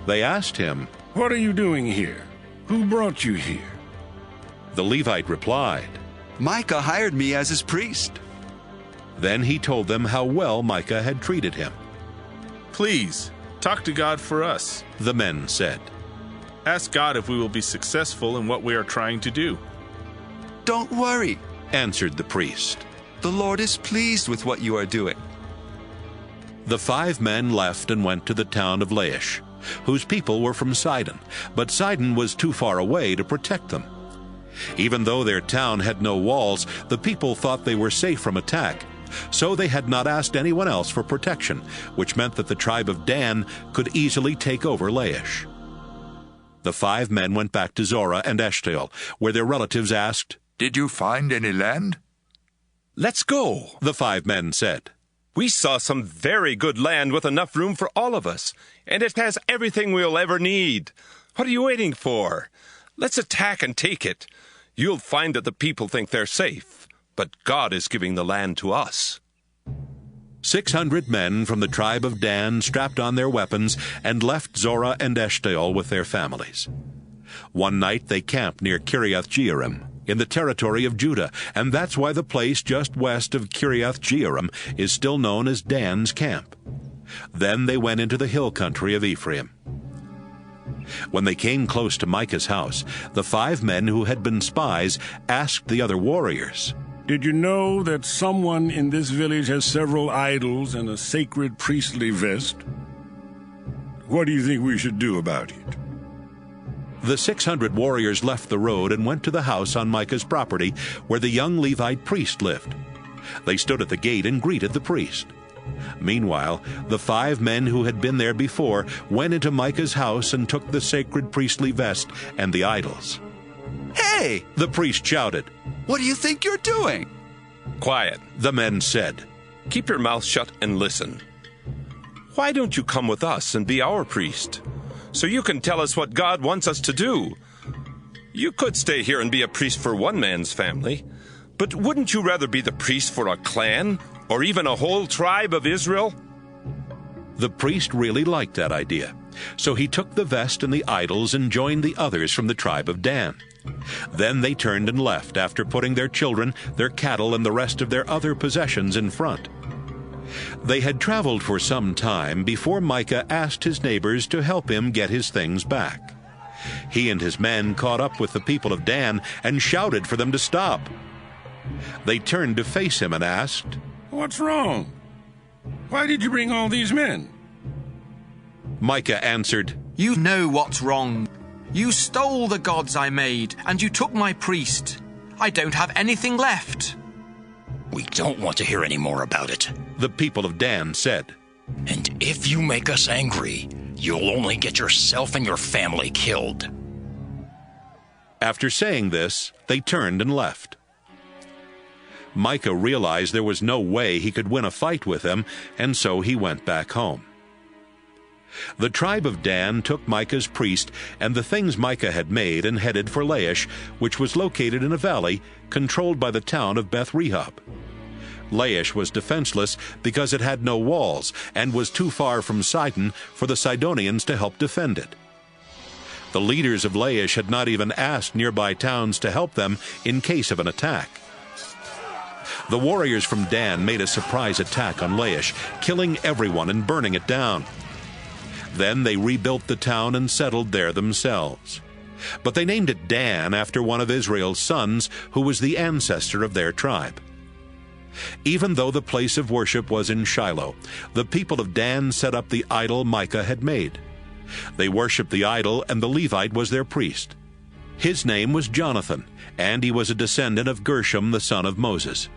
They asked him, "What are you doing here? Who brought you here?" The Levite replied, "Micah hired me as his priest." Then he told them how well Micah had treated him. "Please, talk to God for us," the men said. "Ask God if we will be successful in what we are trying to do." "Don't worry," answered the priest. "The Lord is pleased with what you are doing." The 5 men left and went to the town of Laish, whose people were from Sidon, but Sidon was too far away to protect them. Even though their town had no walls, the people thought they were safe from attack, so they had not asked anyone else for protection, which meant that the tribe of Dan could easily take over Laish. The 5 men went back to Zorah and Eshtaol, where their relatives asked, "Did you find any land?" "Let's go," the 5 men said. "We saw some very good land with enough room for all of us, and it has everything we'll ever need. What are you waiting for? Let's attack and take it. You'll find that the people think they're safe, but God is giving the land to us." 600 men from the tribe of Dan strapped on their weapons and left Zorah and Eshtaol with their families. One night they camped near Kiriath Jearim, in the territory of Judah, and that's why the place just west of Kiriath Jearim is still known as Dan's camp. Then they went into the hill country of Ephraim. When they came close to Micah's house, the 5 men who had been spies asked the other warriors, "Did you know that someone in this village has several idols and a sacred priestly vest? What do you think we should do about it?" The 600 warriors left the road and went to the house on Micah's property where the young Levite priest lived. They stood at the gate and greeted the priest. Meanwhile, the 5 men who had been there before went into Micah's house and took the sacred priestly vest and the idols. "Hey!" the priest shouted. "What do you think you're doing?" "Quiet," the men said. "Keep your mouth shut and listen. Why don't you come with us and be our priest, so you can tell us what God wants us to do? You could stay here and be a priest for one man's family, but wouldn't you rather be the priest for a clan, or even a whole tribe of Israel?" The priest really liked that idea, so he took the vest and the idols and joined the others from the tribe of Dan. Then they turned and left after putting their children, their cattle, and the rest of their other possessions in front. They had traveled for some time before Micah asked his neighbors to help him get his things back. He and his men caught up with the people of Dan and shouted for them to stop. They turned to face him and asked, "What's wrong? Why did you bring all these men?" Micah answered, "You know what's wrong. You stole the gods I made, and you took my priest. I don't have anything left." "We don't want to hear any more about it," the people of Dan said. "And if you make us angry, you'll only get yourself and your family killed." After saying this, they turned and left. Micah realized there was no way he could win a fight with them, and so he went back home. The tribe of Dan took Micah's priest and the things Micah had made and headed for Laish, which was located in a valley controlled by the town of Beth-rehob. Laish was defenseless because it had no walls and was too far from Sidon for the Sidonians to help defend it. The leaders of Laish had not even asked nearby towns to help them in case of an attack. The warriors from Dan made a surprise attack on Laish, killing everyone and burning it down. Then they rebuilt the town and settled there themselves. But they named it Dan after one of Israel's sons, who was the ancestor of their tribe. Even though the place of worship was in Shiloh, the people of Dan set up the idol Micah had made. They worshipped the idol, and the Levite was their priest. His name was Jonathan, and he was a descendant of Gershom, the son of Moses.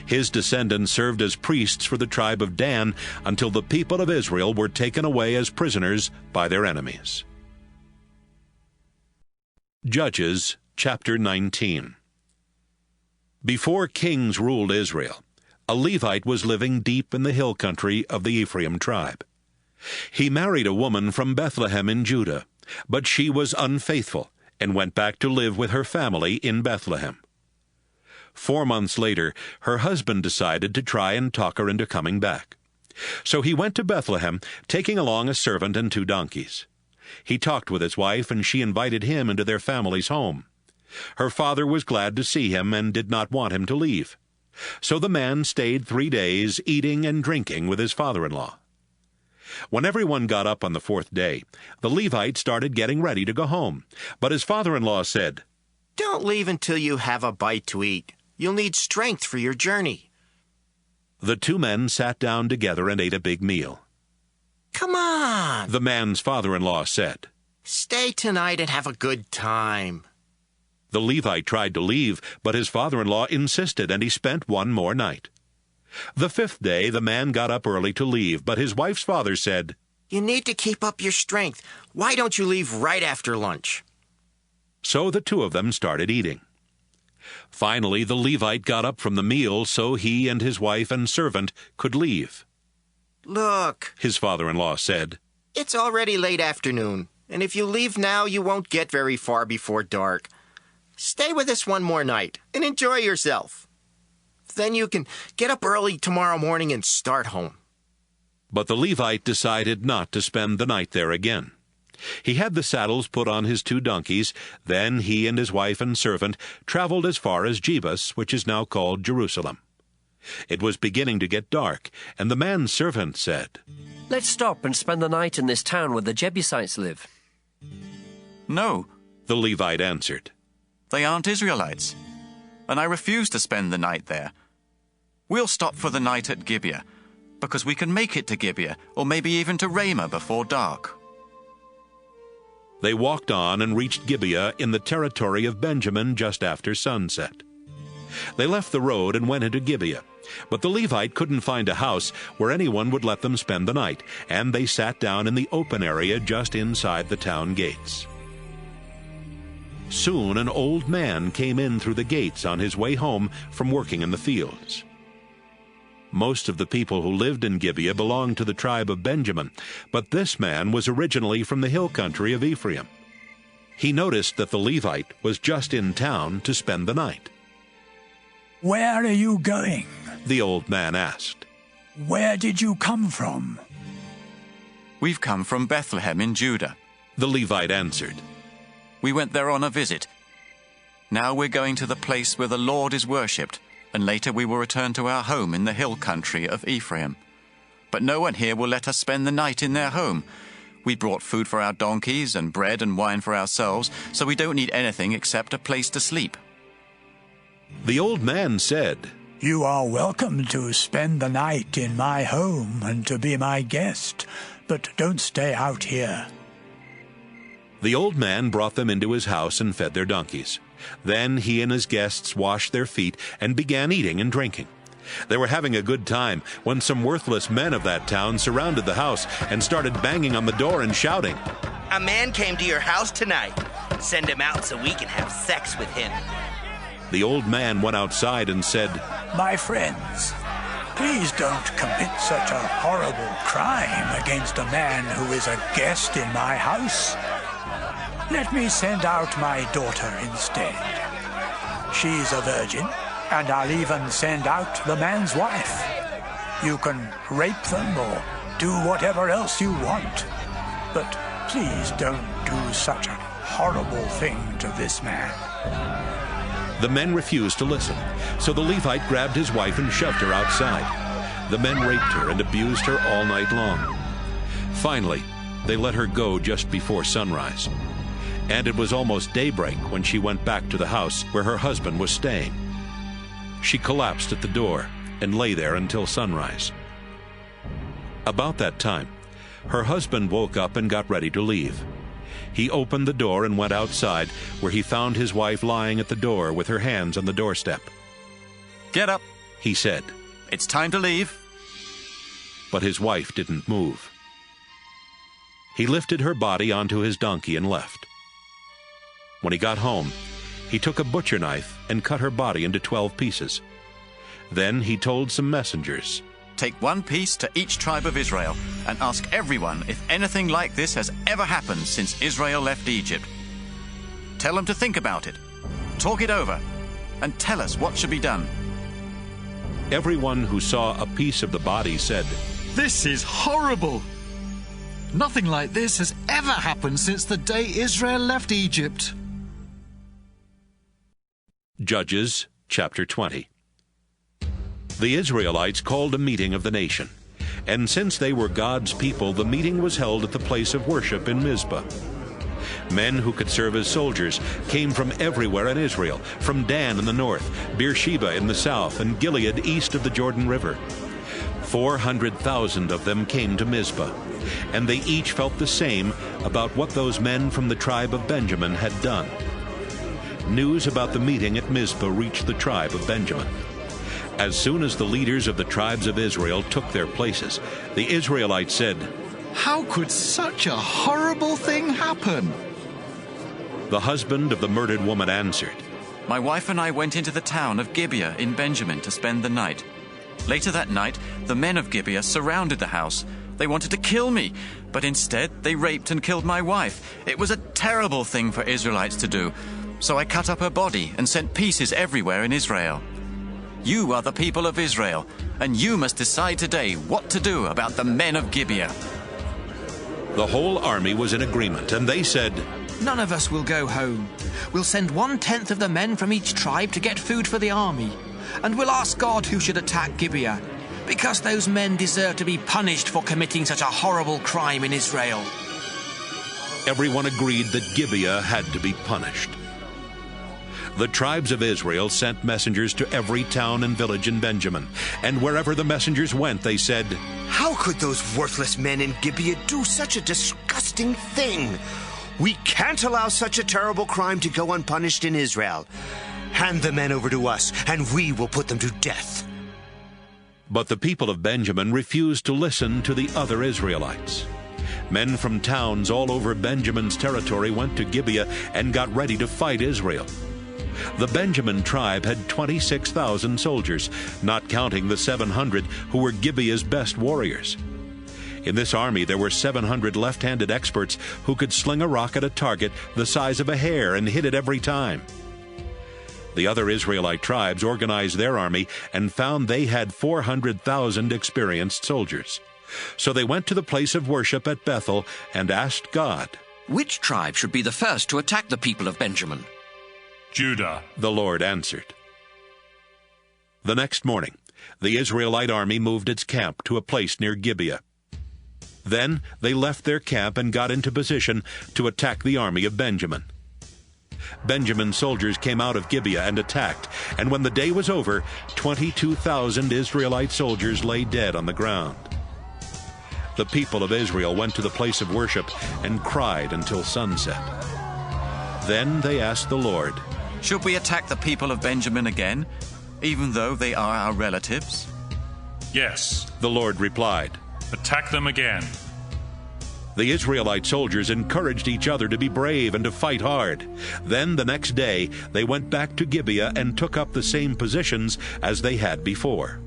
His descendants served as priests for the tribe of Dan until the people of Israel were taken away as prisoners by their enemies. Judges chapter 19. Before kings ruled Israel, a Levite was living deep in the hill country of the Ephraim tribe. He married a woman from Bethlehem in Judah, but she was unfaithful and went back to live with her family in Bethlehem. 4 months later, her husband decided to try and talk her into coming back. So he went to Bethlehem, taking along a servant and 2 donkeys. He talked with his wife, and she invited him into their family's home. Her father was glad to see him and did not want him to leave. So the man stayed 3 days, eating and drinking with his father-in-law. When everyone got up on the 4th day, the Levite started getting ready to go home. But his father-in-law said, "Don't leave until you have a bite to eat. You'll need strength for your journey." The 2 men sat down together and ate a big meal. "Come on," the man's father-in-law said. "Stay tonight and have a good time." The Levite tried to leave, but his father-in-law insisted, and he spent 1 more night. The 5th day, the man got up early to leave, but his wife's father said, "You need to keep up your strength. Why don't you leave right after lunch?" So the 2 of them started eating. Finally, the Levite got up from the meal so he and his wife and servant could leave. "Look," his father-in-law said, "it's already late afternoon, and if you leave now, you won't get very far before dark. Stay with us 1 more night and enjoy yourself. Then you can get up early tomorrow morning and start home." But the Levite decided not to spend the night there again. He had the saddles put on his 2 donkeys. Then he and his wife and servant traveled as far as Jebus, which is now called Jerusalem. It was beginning to get dark, and the man's servant said, "Let's stop and spend the night in this town where the Jebusites live." "No," the Levite answered. "They aren't Israelites, and I refuse to spend the night there. We'll stop for the night at Gibeah, because we can make it to Gibeah, or maybe even to Ramah before dark." They walked on and reached Gibeah in the territory of Benjamin just after sunset. They left the road and went into Gibeah, but the Levite couldn't find a house where anyone would let them spend the night, and they sat down in the open area just inside the town gates. Soon an old man came in through the gates on his way home from working in the fields. Most of the people who lived in Gibeah belonged to the tribe of Benjamin, but this man was originally from the hill country of Ephraim. He noticed that the Levite was just in town to spend the night. "Where are you going?" the old man asked. "Where did you come from?" "We've come from Bethlehem in Judah," the Levite answered. "We went there on a visit. Now we're going to the place where the Lord is worshipped, and later we will return to our home in the hill country of Ephraim. But no one here will let us spend the night in their home. We brought food for our donkeys and bread and wine for ourselves, so we don't need anything except a place to sleep." The old man said, "You are welcome to spend the night in my home and to be my guest, but don't stay out here." The old man brought them into his house and fed their donkeys. Then he and his guests washed their feet and began eating and drinking. They were having a good time when some worthless men of that town surrounded the house and started banging on the door and shouting, "A man came to your house tonight. Send him out so we can have sex with him." The old man went outside and said, "My friends, please don't commit such a horrible crime against a man who is a guest in my house. Let me send out my daughter instead. She's a virgin, and I'll even send out the man's wife. You can rape them or do whatever else you want, but please don't do such a horrible thing to this man." The men refused to listen, so the Levite grabbed his wife and shoved her outside. The men raped her and abused her all night long. Finally, they let her go just before sunrise. And it was almost daybreak when she went back to the house where her husband was staying. She collapsed at the door and lay there until sunrise. About that time, her husband woke up and got ready to leave. He opened the door and went outside, where he found his wife lying at the door with her hands on the doorstep. "Get up," he said. "It's time to leave." But his wife didn't move. He lifted her body onto his donkey and left. When he got home, he took a butcher knife and cut her body into 12 pieces. Then he told some messengers, "Take one piece to each tribe of Israel and ask everyone if anything like this has ever happened since Israel left Egypt. Tell them to think about it, talk it over, and tell us what should be done." Everyone who saw a piece of the body said, "This is horrible! Nothing like this has ever happened since the day Israel left Egypt." Judges chapter 20. The Israelites called a meeting of the nation, and since they were God's people, the meeting was held at the place of worship in Mizpah. Men who could serve as soldiers came from everywhere in Israel, from Dan in the north, Beersheba in the south, and Gilead east of the Jordan River. 400,000 of them came to Mizpah, and they each felt the same about what those men from the tribe of Benjamin had done. News about the meeting at Mizpah reached the tribe of Benjamin. As soon as the leaders of the tribes of Israel took their places, the Israelites said, "How could such a horrible thing happen?" The husband of the murdered woman answered, "My wife and I went into the town of Gibeah in Benjamin to spend the night. Later that night, the men of Gibeah surrounded the house. They wanted to kill me, but instead they raped and killed my wife. It was a terrible thing for Israelites to do, so I cut up her body and sent pieces everywhere in Israel. You are the people of Israel, and you must decide today what to do about the men of Gibeah." The whole army was in agreement, and they said, "None of us will go home. We'll send 1/10 of the men from each tribe to get food for the army, and we'll ask God who should attack Gibeah, because those men deserve to be punished for committing such a horrible crime in Israel." Everyone agreed that Gibeah had to be punished. The tribes of Israel sent messengers to every town and village in Benjamin, and wherever the messengers went, they said, "How could those worthless men in Gibeah do such a disgusting thing? We can't allow such a terrible crime to go unpunished in Israel. Hand the men over to us, and we will put them to death." But the people of Benjamin refused to listen to the other Israelites. Men from towns all over Benjamin's territory went to Gibeah and got ready to fight Israel. The Benjamin tribe had 26,000 soldiers, not counting the 700 who were Gibeah's best warriors. In this army there were 700 left-handed experts who could sling a rock at a target the size of a hair and hit it every time. The other Israelite tribes organized their army and found they had 400,000 experienced soldiers. So they went to the place of worship at Bethel and asked God, "Which tribe should be the first to attack the people of Benjamin?" "Judah," the Lord answered. The next morning, the Israelite army moved its camp to a place near Gibeah. Then they left their camp and got into position to attack the army of Benjamin. Benjamin's soldiers came out of Gibeah and attacked, and when the day was over, 22,000 Israelite soldiers lay dead on the ground. The people of Israel went to the place of worship and cried until sunset. Then they asked the Lord, "Should we attack the people of Benjamin again, even though they are our relatives?" "Yes," the Lord replied. "Attack them again." The Israelite soldiers encouraged each other to be brave and to fight hard. Then the next day they went back to Gibeah and took up the same positions as they had before.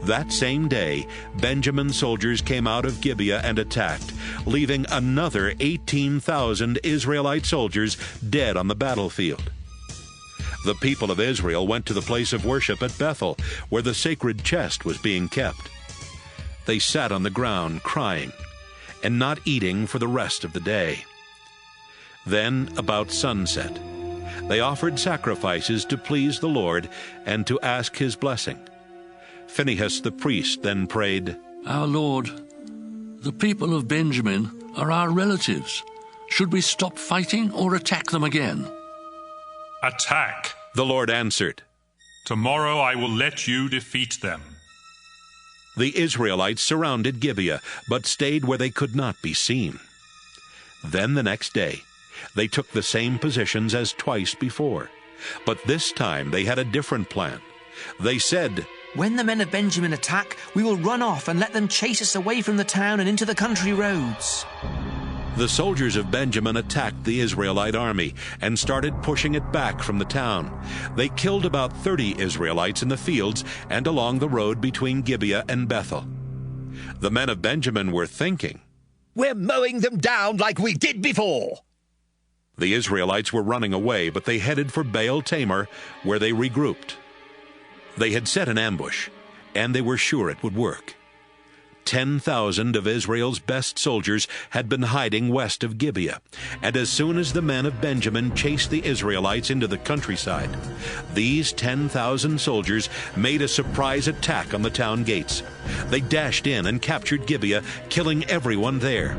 That same day, Benjamin's soldiers came out of Gibeah and attacked, leaving another 18,000 Israelite soldiers dead on the battlefield. The people of Israel went to the place of worship at Bethel, where the sacred chest was being kept. They sat on the ground crying and not eating for the rest of the day. Then, about sunset, They offered sacrifices to please the Lord and to ask his blessing. Phinehas the priest then prayed, Our Lord, the people of Benjamin are our relatives. Should we stop fighting or attack them again? Attack. The Lord answered, Tomorrow I will let you defeat them. The Israelites surrounded Gibeah, but stayed where they could not be seen. Then the next day, they took the same positions as twice before, but this time they had a different plan. They said, When the men of Benjamin attack, we will run off and let them chase us away from the town and into the country roads. The soldiers of Benjamin attacked the Israelite army and started pushing it back from the town. They killed about 30 Israelites in the fields and along the road between Gibeah and Bethel. The men of Benjamin were thinking, We're mowing them down like we did before. The Israelites were running away, but they headed for Baal Tamar, where they regrouped. They had set an ambush, and they were sure it would work. 10,000 of Israel's best soldiers had been hiding west of Gibeah, and as soon as the men of Benjamin chased the Israelites into the countryside, these 10,000 soldiers made a surprise attack on the town gates. They dashed in and captured Gibeah, killing everyone there.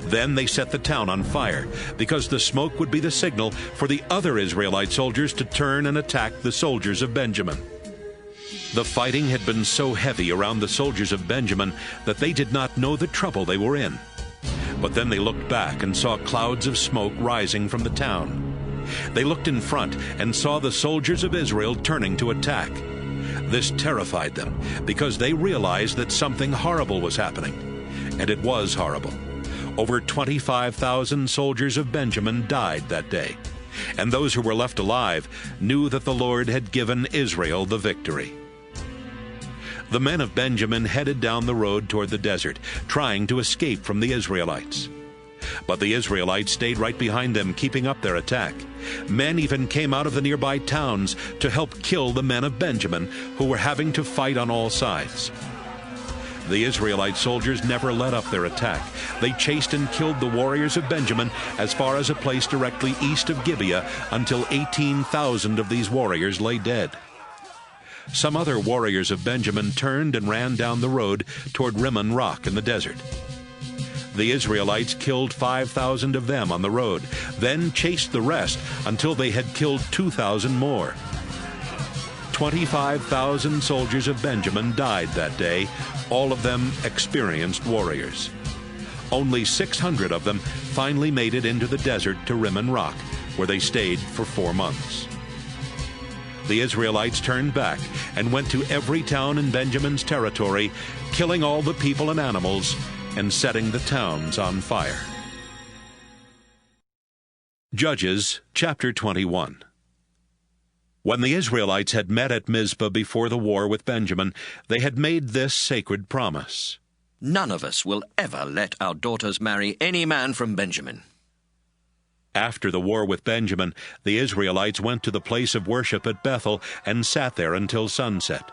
Then they set the town on fire, because the smoke would be the signal for the other Israelite soldiers to turn and attack the soldiers of Benjamin. The fighting had been so heavy around the soldiers of Benjamin that they did not know the trouble they were in. But then they looked back and saw clouds of smoke rising from the town. They looked in front and saw the soldiers of Israel turning to attack. This terrified them, because they realized that something horrible was happening. And it was horrible. Over 25,000 soldiers of Benjamin died that day, and those who were left alive knew that the Lord had given Israel the victory. The men of Benjamin headed down the road toward the desert, trying to escape from the Israelites. But the Israelites stayed right behind them, keeping up their attack. Men even came out of the nearby towns to help kill the men of Benjamin, who were having to fight on all sides. The Israelite soldiers never let up their attack. They chased and killed the warriors of Benjamin as far as a place directly east of Gibeah, until 18,000 of these warriors lay dead. Some other warriors of Benjamin turned and ran down the road toward Rimmon Rock in the desert. The Israelites killed 5,000 of them on the road, then chased the rest until they had killed 2,000 more. 25,000 soldiers of Benjamin died that day, all of them experienced warriors. Only 600 of them finally made it into the desert to Rimmon Rock, where they stayed for 4 months. The Israelites turned back and went to every town in Benjamin's territory, killing all the people and animals and setting the towns on fire. Judges chapter 21. When the Israelites had met at Mizpah before the war with Benjamin, they had made this sacred promise. None of us will ever let our daughters marry any man from Benjamin. After the war with Benjamin, the Israelites went to the place of worship at Bethel and sat there until sunset.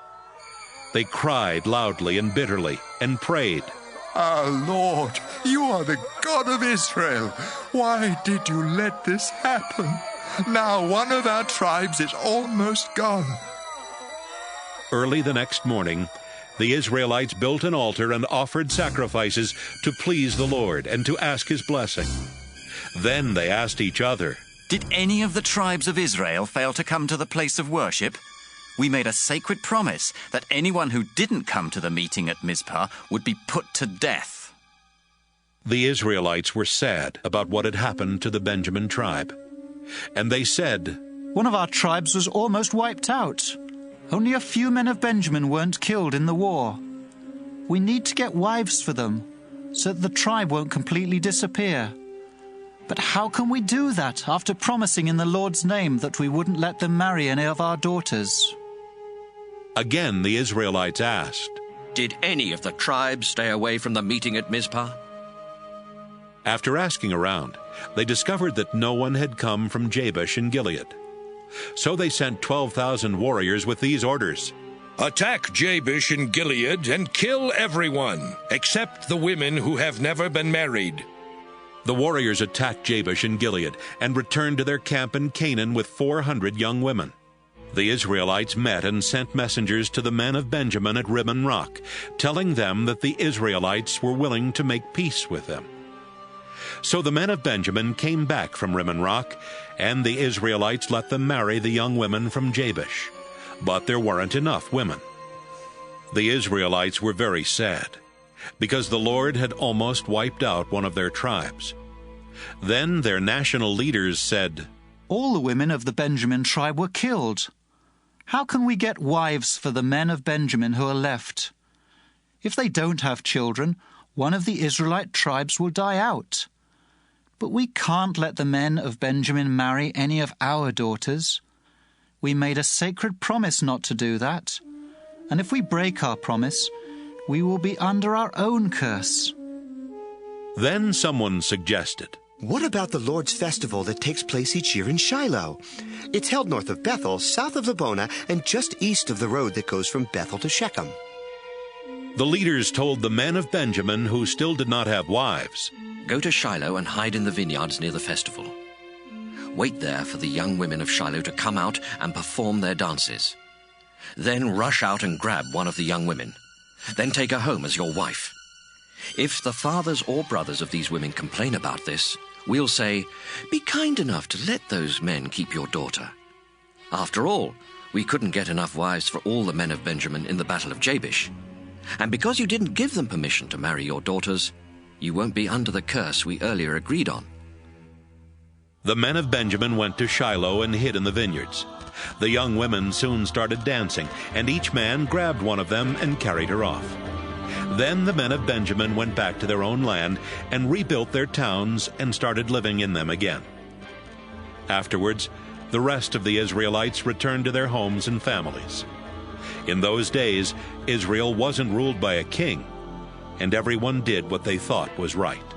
They cried loudly and bitterly and prayed, Our Lord, you are the God of Israel. Why did you let this happen? Now one of our tribes is almost gone. Early the next morning, the Israelites built an altar and offered sacrifices to please the Lord and to ask his blessing. Then they asked each other, Did any of the tribes of Israel fail to come to the place of worship? We made a sacred promise that anyone who didn't come to the meeting at Mizpah would be put to death. The Israelites were sad about what had happened to the Benjamin tribe. And they said, One of our tribes was almost wiped out. Only a few men of Benjamin weren't killed in the war. We need to get wives for them, so that the tribe won't completely disappear. But how can we do that after promising in the Lord's name that we wouldn't let them marry any of our daughters? Again the Israelites asked, Did any of the tribes stay away from the meeting at Mizpah? After asking around, they discovered that no one had come from Jabesh in Gilead. So they sent 12,000 warriors with these orders. Attack Jabesh in Gilead and kill everyone, except the women who have never been married. The warriors attacked Jabesh in Gilead and returned to their camp in Canaan with 400 young women. The Israelites met and sent messengers to the men of Benjamin at Rimmon Rock, telling them that the Israelites were willing to make peace with them. So the men of Benjamin came back from Rimmon Rock, and the Israelites let them marry the young women from Jabesh. But there weren't enough women. The Israelites were very sad, because the Lord had almost wiped out one of their tribes. Then their national leaders said, "All the women of the Benjamin tribe were killed. How can we get wives for the men of Benjamin who are left? If they don't have children, one of the Israelite tribes will die out. But we can't let the men of Benjamin marry any of our daughters. We made a sacred promise not to do that, and if we break our promise, we will be under our own curse." Then someone suggested, "What about the Lord's festival that takes place each year in Shiloh? It's held north of Bethel, south of Lebonah, and just east of the road that goes from Bethel to Shechem." The leaders told the men of Benjamin who still did not have wives, "Go to Shiloh and hide in the vineyards near the festival. Wait there for the young women of Shiloh to come out and perform their dances. Then rush out and grab one of the young women. Then take her home as your wife. If the fathers or brothers of these women complain about this, we'll say, 'Be kind enough to let those men keep your daughter.' After all, we couldn't get enough wives for all the men of Benjamin in the battle of Jabesh. And because you didn't give them permission to marry your daughters, you won't be under the curse we earlier agreed on." The men of Benjamin went to Shiloh and hid in the vineyards. The young women soon started dancing, and each man grabbed one of them and carried her off. Then the men of Benjamin went back to their own land and rebuilt their towns and started living in them again. Afterwards, the rest of the Israelites returned to their homes and families. In those days, Israel wasn't ruled by a king, and everyone did what they thought was right.